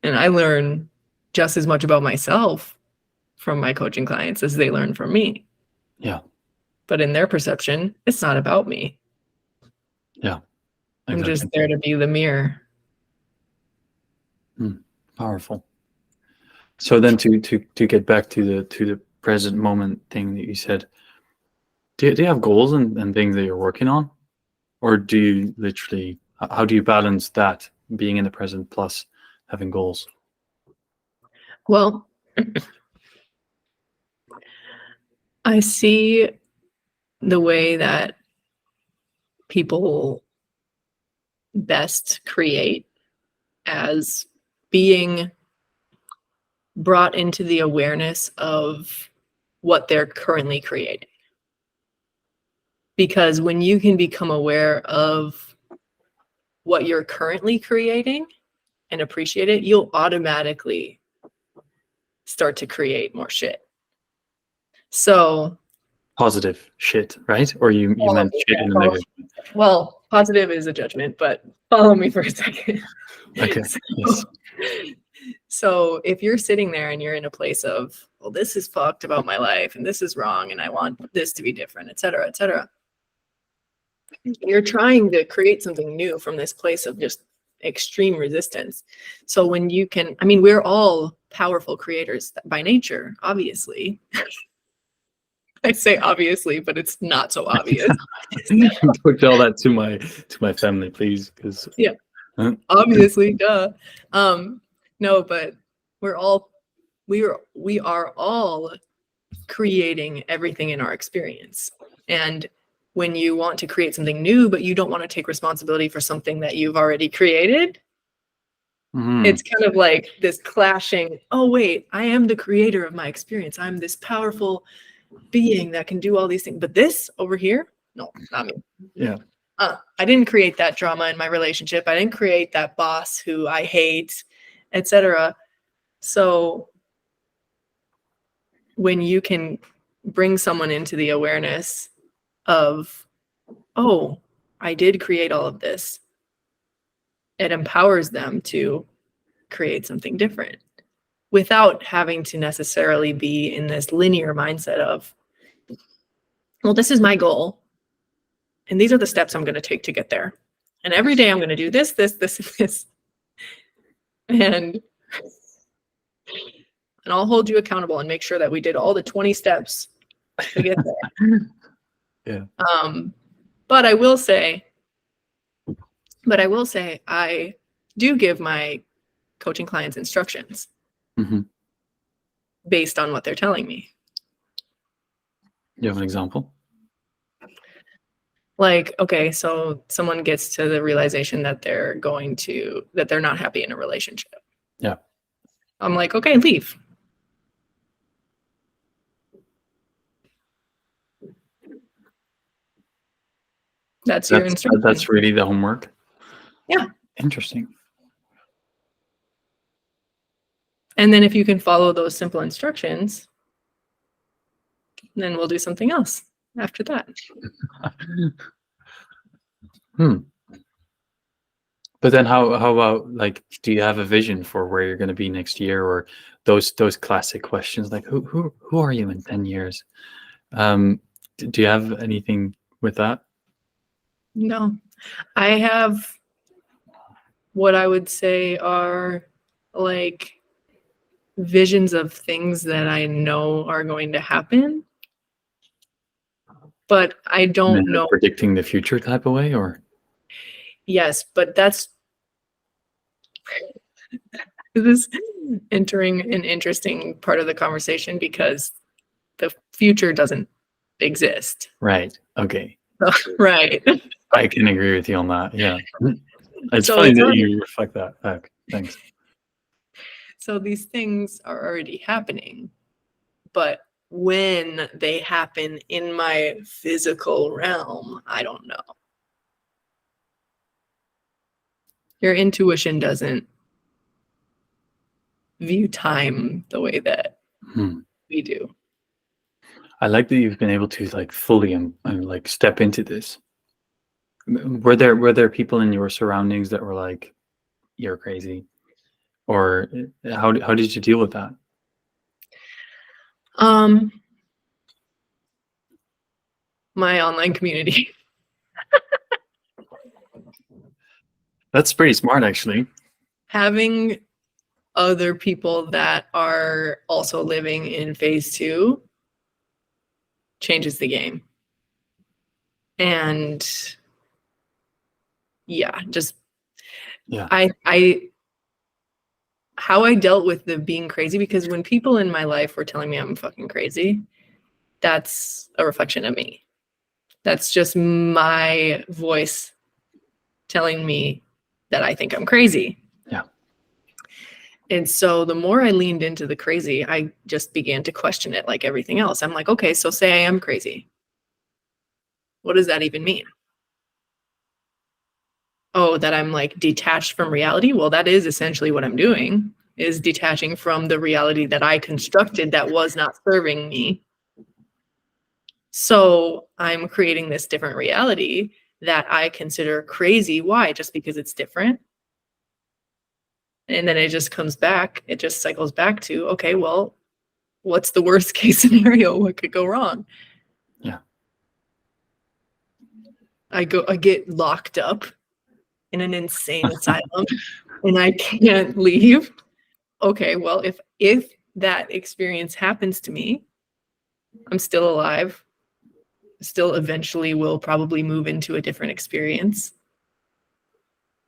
And I learn just as much about myself from my coaching clients as they learn from me. Yeah. But in their perception, it's not about me. Yeah. Exactly. I'm just there to be the mirror. Powerful. So then to get back to the present moment thing that you said, do you have goals and things that you're working on? Or do you literally, how do you balance that, being in the present plus having goals? Well, I see the way that people best create as being brought into the awareness of what they're currently creating. Because when you can become aware of what you're currently creating and appreciate it, you'll automatically start to create more shit. So Positive shit, right? Or you meant shit in the negative? Well, positive is a judgment, but follow me for a second. Okay. Yes. So if you're sitting there and you're in a place of, well, this is fucked about my life and this is wrong and I want this to be different, et cetera, you're trying to create something new from this place of just extreme resistance. So when you can, I mean, we're all powerful creators by nature, obviously. I say obviously, but it's not so obvious. Don't tell that to my family, please, because yeah, obviously, duh. No, but we are all creating everything in our experience. And when you want to create something new, but you don't want to take responsibility for something that you've already created, it's kind of like this clashing, oh wait, I am the creator of my experience. I'm this powerful being that can do all these things. But this over here, no, not me. Yeah. I didn't create that drama in my relationship. I didn't create that boss who I hate, etc. So when you can bring someone into the awareness of, oh, I did create all of this, it empowers them to create something different without having to necessarily be in this linear mindset of, well, this is my goal, and these are the steps I'm going to take to get there. And every day I'm going to do this, this, this, and this. And I'll hold you accountable and make sure that we did all the 20 steps to get there. Yeah. But I will say, I do give my coaching clients instructions based on what they're telling me. You have an example? Like, okay, so someone gets to the realization that they're not happy in a relationship. Yeah. I'm like, okay, leave. That's your instruction. That's really the homework? Yeah. Interesting. And then if you can follow those simple instructions, then we'll do something else after that. But then how about, like, do you have a vision for where you're going to be next year, or those classic questions like who are you in 10 years? Do you have anything with that? No. I have what I would say are like visions of things that I know are going to happen, but I don't know. Predicting the future type of way, or? Yes, but that's this entering an interesting part of the conversation because the future doesn't exist. Right. Okay. So, right. I can agree with you on that. Yeah. It's So funny that you reflect that back. Thanks. So these things are already happening, but when they happen in my physical realm, I don't know. Your intuition doesn't view time the way that we do. I like that you've been able to like fully and like step into this. Were there people in your surroundings that were like, "You're crazy," or how did you deal with that? My online community. That's pretty smart, actually. Having other people that are also living in phase 2 changes the game. And yeah, just how I dealt with the being crazy, because when people in my life were telling me I'm fucking crazy, that's a reflection of me. That's just my voice telling me that I think I'm crazy. Yeah. And so the more I leaned into the crazy, I just began to question it like everything else. I'm like, okay, so say I am crazy. What does that even mean? Oh, that I'm like detached from reality? Well, that is essentially what I'm doing, is detaching from the reality that I constructed that was not serving me. So I'm creating this different reality that I consider crazy. Why? Just because it's different? And then it just comes back. It just cycles back to, okay, well, what's the worst case scenario? What could go wrong? Yeah. I get locked up in an insane asylum and I can't leave. Okay, well, if that experience happens to me, I'm still alive. Still eventually will probably move into a different experience.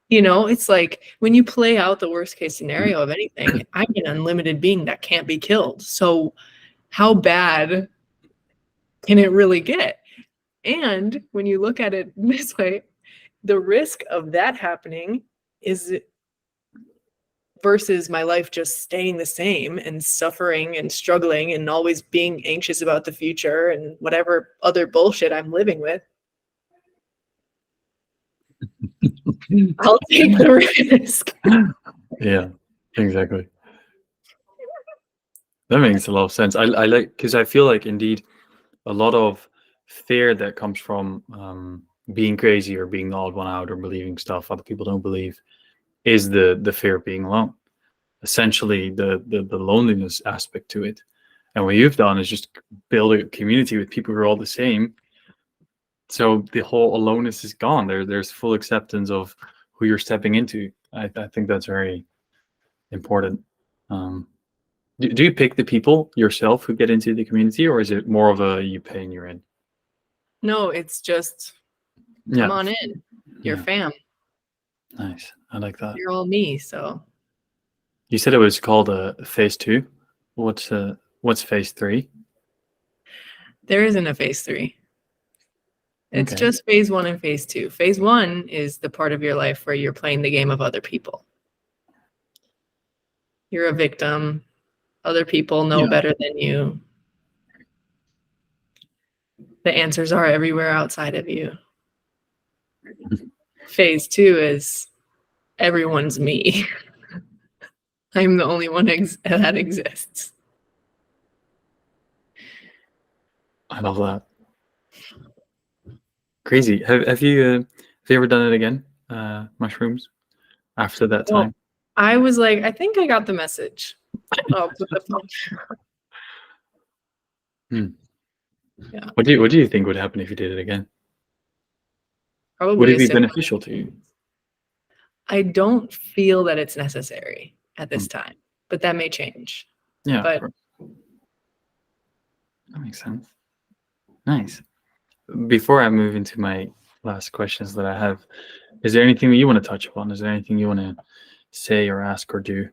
You know, it's like when you play out the worst case scenario of anything, I'm an unlimited being that can't be killed. So how bad can it really get? And when you look at it this way, the risk of that happening is versus my life just staying the same and suffering and struggling and always being anxious about the future and whatever other bullshit I'm living with. I'll take the risk. Yeah, exactly. That makes a lot of sense. I like, because I feel like indeed a lot of fear that comes from being crazy or being the odd one out or believing stuff other people don't believe is the fear of being alone. Essentially, the loneliness aspect to it. And what you've done is just build a community with people who are all the same. So the whole aloneness is gone. There's full acceptance of who you're stepping into. I think that's very important. Do you pick the people yourself who get into the community, or is it more of a you pay and you're in? No, it's just come on in. You're fam. Nice. I like that. You're all me. So you said it was called phase 2. What's phase 3? There isn't a phase 3. It's just phase 1 and phase 2. Phase 1 is the part of your life where you're playing the game of other people. You're a victim. Other people know better than you. The answers are everywhere outside of you. Phase 2 is everyone's me. I'm the only one that exists. I love that. Crazy. Have you ever done it again? Mushrooms after that time? I was like, I think I got the message. I'll put the phone. Yeah. What do you think would happen if you did it again? Probably would it be beneficial to you? I don't feel that it's necessary at this time, but that may change. Yeah, but that makes sense. Nice. Before I move into my last questions that I have, is there anything that you want to touch upon? Is there anything you want to say or ask or do?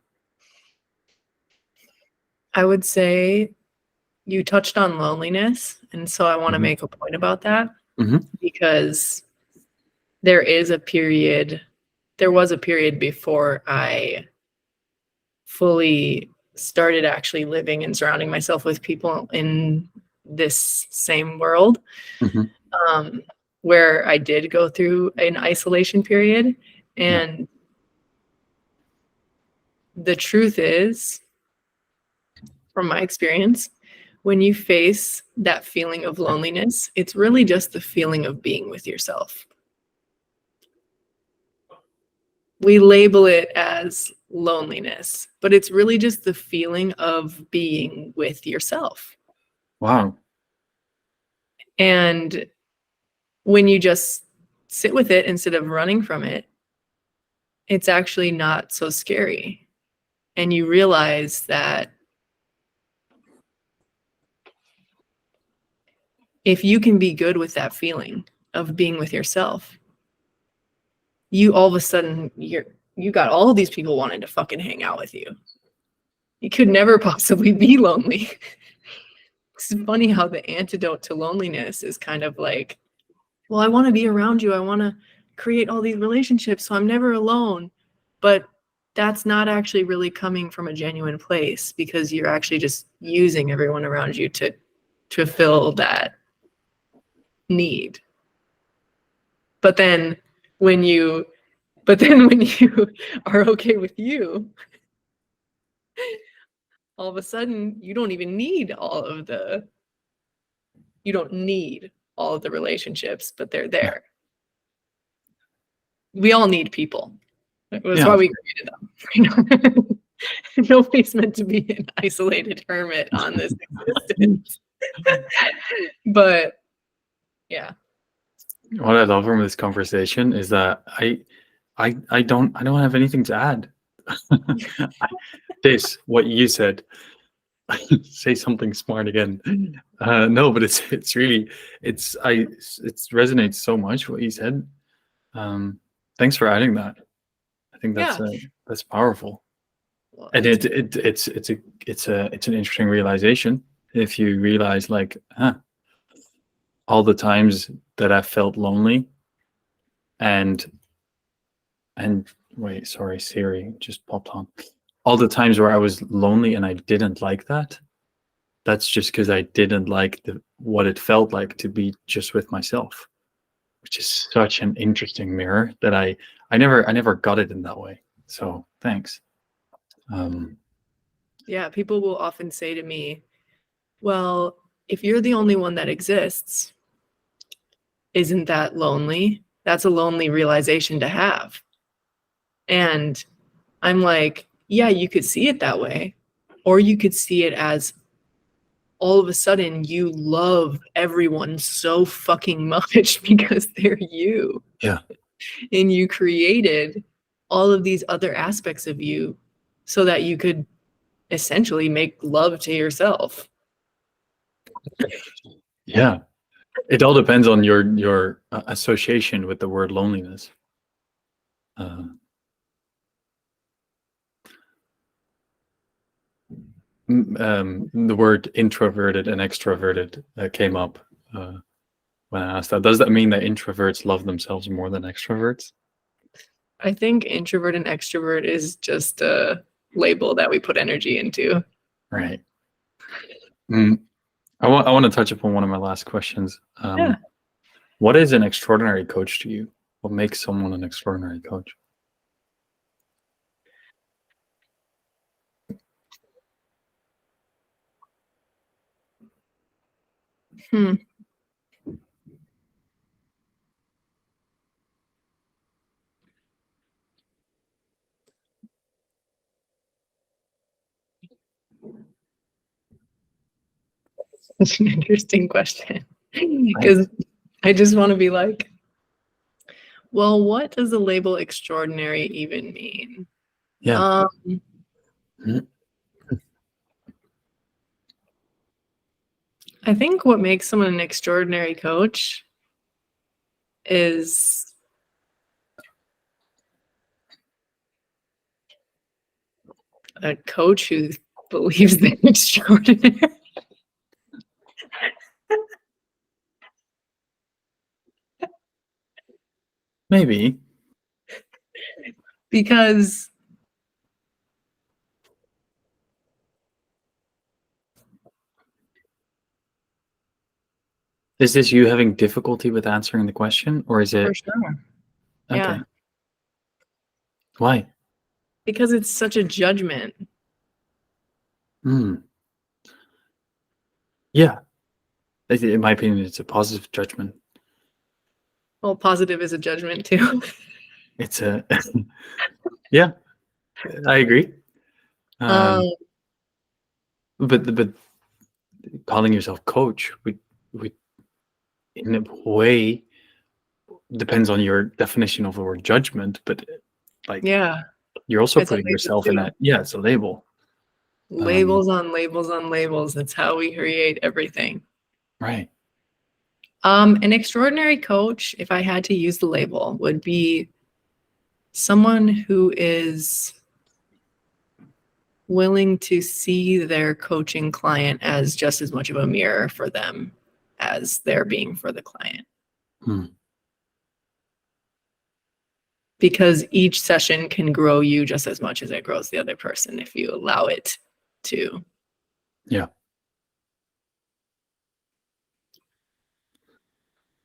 I would say you touched on loneliness, and so I want to make a point about that, because there was a period before I fully started actually living and surrounding myself with people in this same world, where I did go through an isolation period. And the truth is, from my experience, when you face that feeling of loneliness, it's really just the feeling of being with yourself. We label it as loneliness, but it's really just the feeling of being with yourself. Wow. And when you just sit with it instead of running from it, it's actually not so scary. And you realize that if you can be good with that feeling of being with yourself, you all of a sudden, you got all of these people wanting to fucking hang out with you. You could never possibly be lonely. It's funny how the antidote to loneliness is kind of like, well, I want to be around you. I want to create all these relationships so I'm never alone. But that's not actually really coming from a genuine place, because you're actually just using everyone around you to fill that need. But then when you are okay with you, all of a sudden you don't need all of the relationships, but they're there. We all need people. That's why we created them. Nobody's meant to be an isolated hermit on this existence. But yeah. What I love from this conversation is that I don't have anything to add. What you said. Say something smart again. No, but it resonates so much what you said. Thanks for adding that. I think that's powerful. Well, and it's an interesting realization if you realize, like, all the times that I felt lonely and wait, sorry, Siri just popped on. All the times where I was lonely and I didn't like that, that's just because I didn't like what it felt like to be just with myself, which is such an interesting mirror that I never got it in that way. So thanks. Yeah, people will often say to me, well, if you're the only one that exists, isn't that lonely? That's a lonely realization to have. And I'm like, yeah, you could see it that way. Or you could see it as, all of a sudden you love everyone so fucking much because they're you. Yeah. And you created all of these other aspects of you so that you could essentially make love to yourself. Yeah. It all depends on your association with the word loneliness. The word introverted and extroverted came up when I asked that. Does that mean that introverts love themselves more than extroverts? I think introvert and extrovert is just a label that we put energy into. Right. I want to touch upon one of my last questions. What is an extraordinary coach to you? What makes someone an extraordinary coach? That's an interesting question, because I just want to be like, Well, what does the label extraordinary even mean? Yeah. I think what makes someone an extraordinary coach is a coach who believes they're extraordinary. Maybe. Because Is this you having difficulty with answering the question, or is for it sure. okay? Yeah. Why? Because it's such a judgment. Yeah. In my opinion, it's a positive judgment. Well, positive is a judgment too. It's a yeah, I agree. But calling yourself coach would in a way depends on your definition of the word judgment, but like yeah, you're also it's a putting label yourself in too. that. Yeah, it's a label. Labels on labels on labels. That's how we create everything. Right. An extraordinary coach, if I had to use the label, would be someone who is willing to see their coaching client as just as much of a mirror for them as they're being for the client. Because each session can grow you just as much as it grows the other person if you allow it to. Yeah.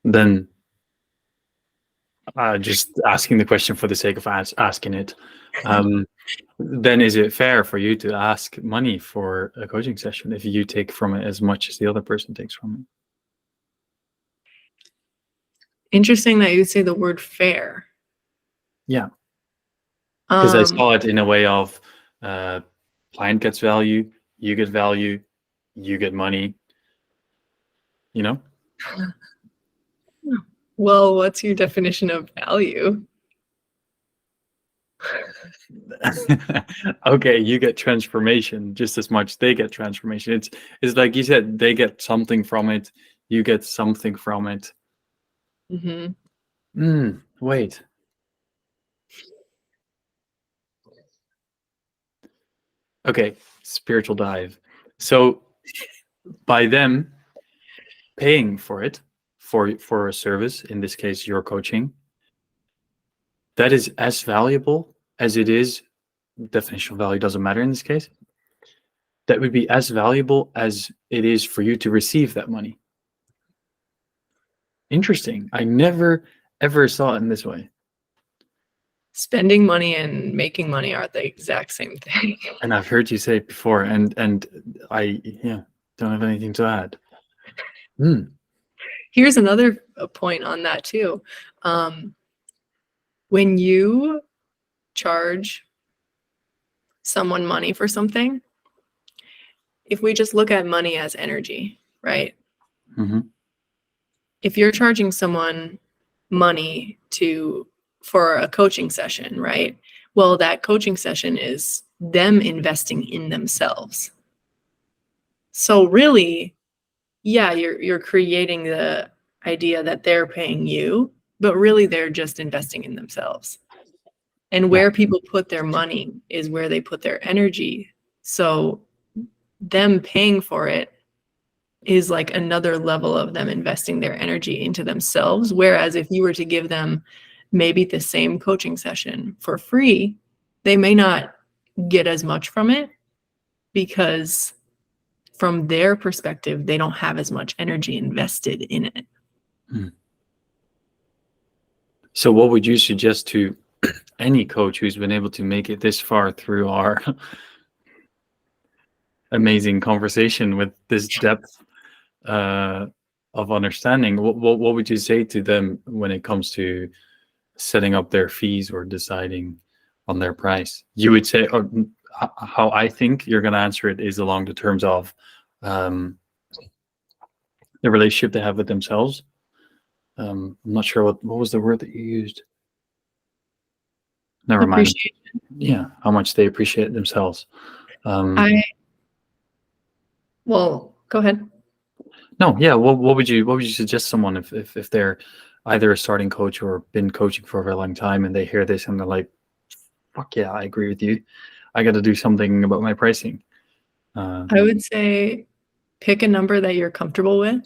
Then just asking the question for the sake of asking it. Then is it fair for you to ask money for a coaching session if you take from it as much as the other person takes from it? Interesting that you say the word fair. Yeah. Because I saw it in a way of client gets value, you get value, you get money, you know? Well, what's your definition of value? Okay, you get transformation just as much they get transformation. It's like you said, they get something from it, you get something from it. Wait. Okay, spiritual dive. So by them paying for it, for a service, in this case your coaching, that is as valuable as it is, definition of value doesn't matter in this case, that would be as valuable as it is for you to receive that money. Interesting. I never ever saw it in this way. Spending money and making money are the exact same thing. And I've heard you say it before, and I don't have anything to add. Here's another point on that too. When you charge someone money for something, if we just look at money as energy, right? If you're charging someone money for a coaching session, right? Well, that coaching session is them investing in themselves. So really, yeah, you're creating the idea that they're paying you, but really they're just investing in themselves. And where people put their money is where they put their energy. So them paying for it is like another level of them investing their energy into themselves. Whereas if you were to give them maybe the same coaching session for free, they may not get as much from it because from their perspective, they don't have as much energy invested in it. So what would you suggest to any coach who's been able to make it this far through our amazing conversation with this depth of understanding? What would you say to them when it comes to setting up their fees or deciding on their price? You would say, or how I think you're going to answer it is along the terms of the relationship they have with themselves. I'm not sure what was the word that you used. never mind. Yeah, how much they appreciate themselves. Well, go ahead. No, yeah. What would you suggest someone if they're either a starting coach or been coaching for a very long time and they hear this and they're like, "Fuck yeah, I agree with you. I got to do something about my pricing." I would say pick a number that you're comfortable with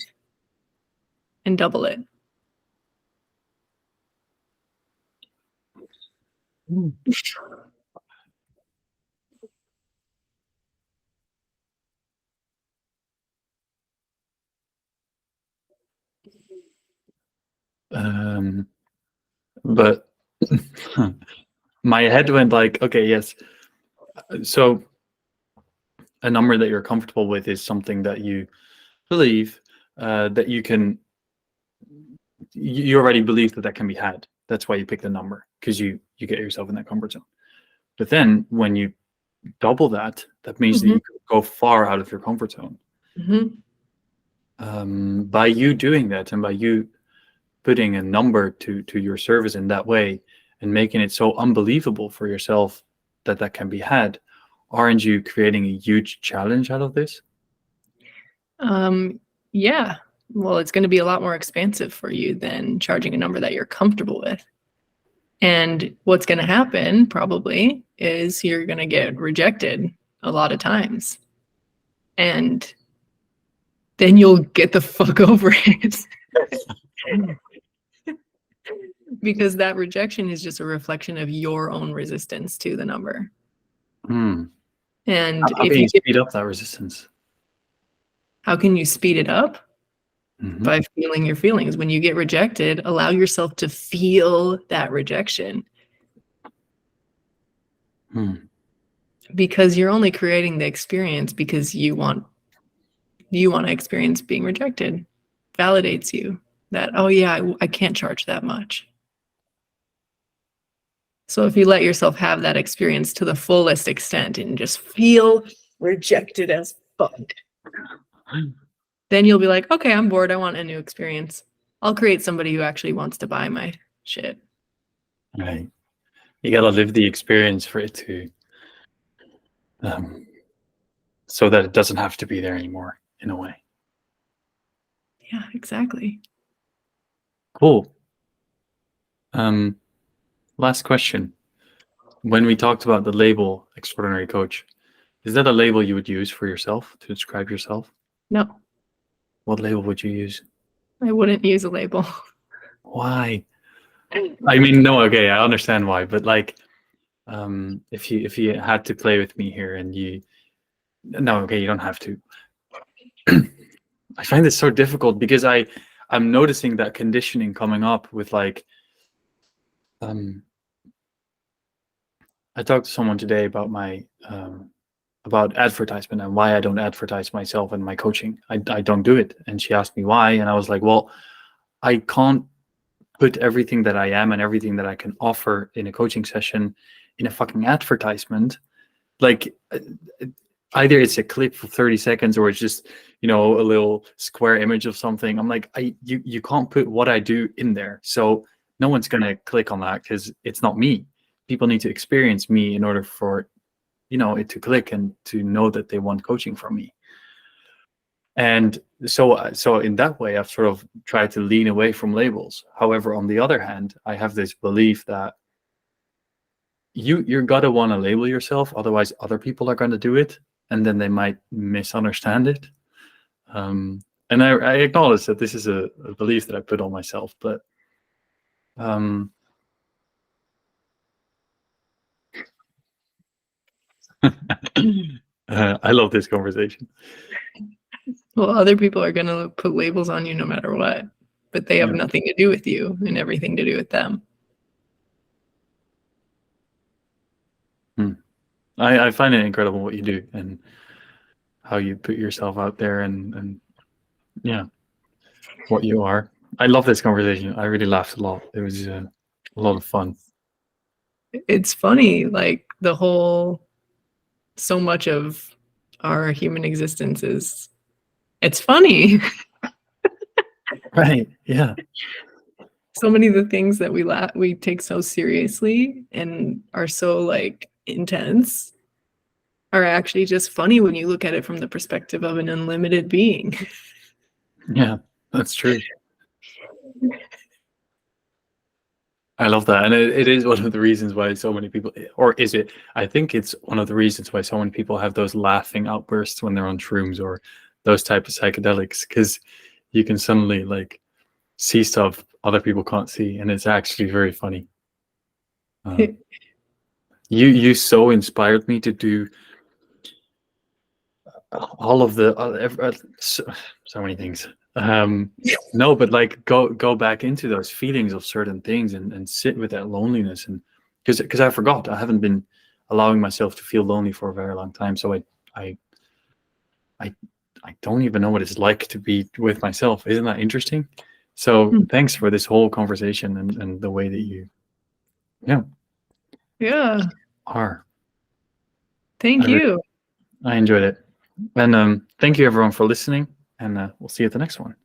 and double it. But my head went like, okay, yes. So a number that you're comfortable with is something that you believe that you already believe that can be had. That's why you pick the number, because you get yourself in that comfort zone. But then when you double that means that you go far out of your comfort zone. By you doing that and by you putting a number to your service in that way and making it so unbelievable for yourself that can be had, aren't you creating a huge challenge out of this? Yeah. Well, it's going to be a lot more expensive for you than charging a number that you're comfortable with. And what's going to happen probably is you're going to get rejected a lot of times. And then you'll get the fuck over it. Because that rejection is just a reflection of your own resistance to the number. And how can you speed up that resistance? How can you speed it up? By feeling your feelings. When you get rejected, allow yourself to feel that rejection. Because you're only creating the experience because you want to experience being rejected. Validates you that, oh yeah, I can't charge that much. So if you let yourself have that experience to the fullest extent and just feel rejected as fuck, then you'll be like, okay, I'm bored. I want a new experience. I'll create somebody who actually wants to buy my shit. Right. You gotta live the experience for it to, so that it doesn't have to be there anymore, in a way. Yeah, exactly. Cool. Last question. When we talked about the label extraordinary coach, is that a label you would use for yourself to describe yourself? No. What label would you use? I wouldn't use a label. Why? I mean, no, okay, I understand why, but like, if you had to play with me here and you don't have to. I find this so difficult because I'm noticing that conditioning coming up with like, I talked to someone today about my about advertisement and why I don't advertise myself and my coaching. I don't do it. And she asked me why, and I was like, well, I can't put everything that I am and everything that I can offer in a coaching session in a fucking advertisement. Like, either it's a clip for 30 seconds or it's just, a little square image of something. I'm like, you can't put what I do in there. So no one's going to click on that because it's not me. People need to experience me in order for, it to click and to know that they want coaching from me. And so in that way, I've sort of tried to lean away from labels. However, on the other hand, I have this belief that you're gotta want to label yourself, otherwise other people are going to do it, and then they might misunderstand it. And I acknowledge that this is a belief that I put on myself, but I love this conversation. Well, other people are going to put labels on you no matter what, but they have nothing to do with you and everything to do with them. I find it incredible what you do and how you put yourself out there and yeah, what you are. I love this conversation. I really laughed a lot. It was a lot of fun. It's funny, like so much of our human existence it's funny. Right. Yeah. so many of the things that we take so seriously and are so like intense are actually just funny when you look at it from the perspective of an unlimited being. Yeah, that's true. I love that. And it is one of the reasons why so many people, or is it? I think it's one of the reasons why so many people have those laughing outbursts when they're on shrooms or those type of psychedelics, because you can suddenly like see stuff other people can't see, and it's actually very funny. You so inspired me to do all of the so many things. No, but like go back into those feelings of certain things and sit with that loneliness, and because I forgot, I haven't been allowing myself to feel lonely for a very long time, so I don't even know what it's like to be with myself. Isn't that interesting? So thanks for this whole conversation and the way that you are. Thank you. I enjoyed it. And thank you everyone for listening, and we'll see you at the next one.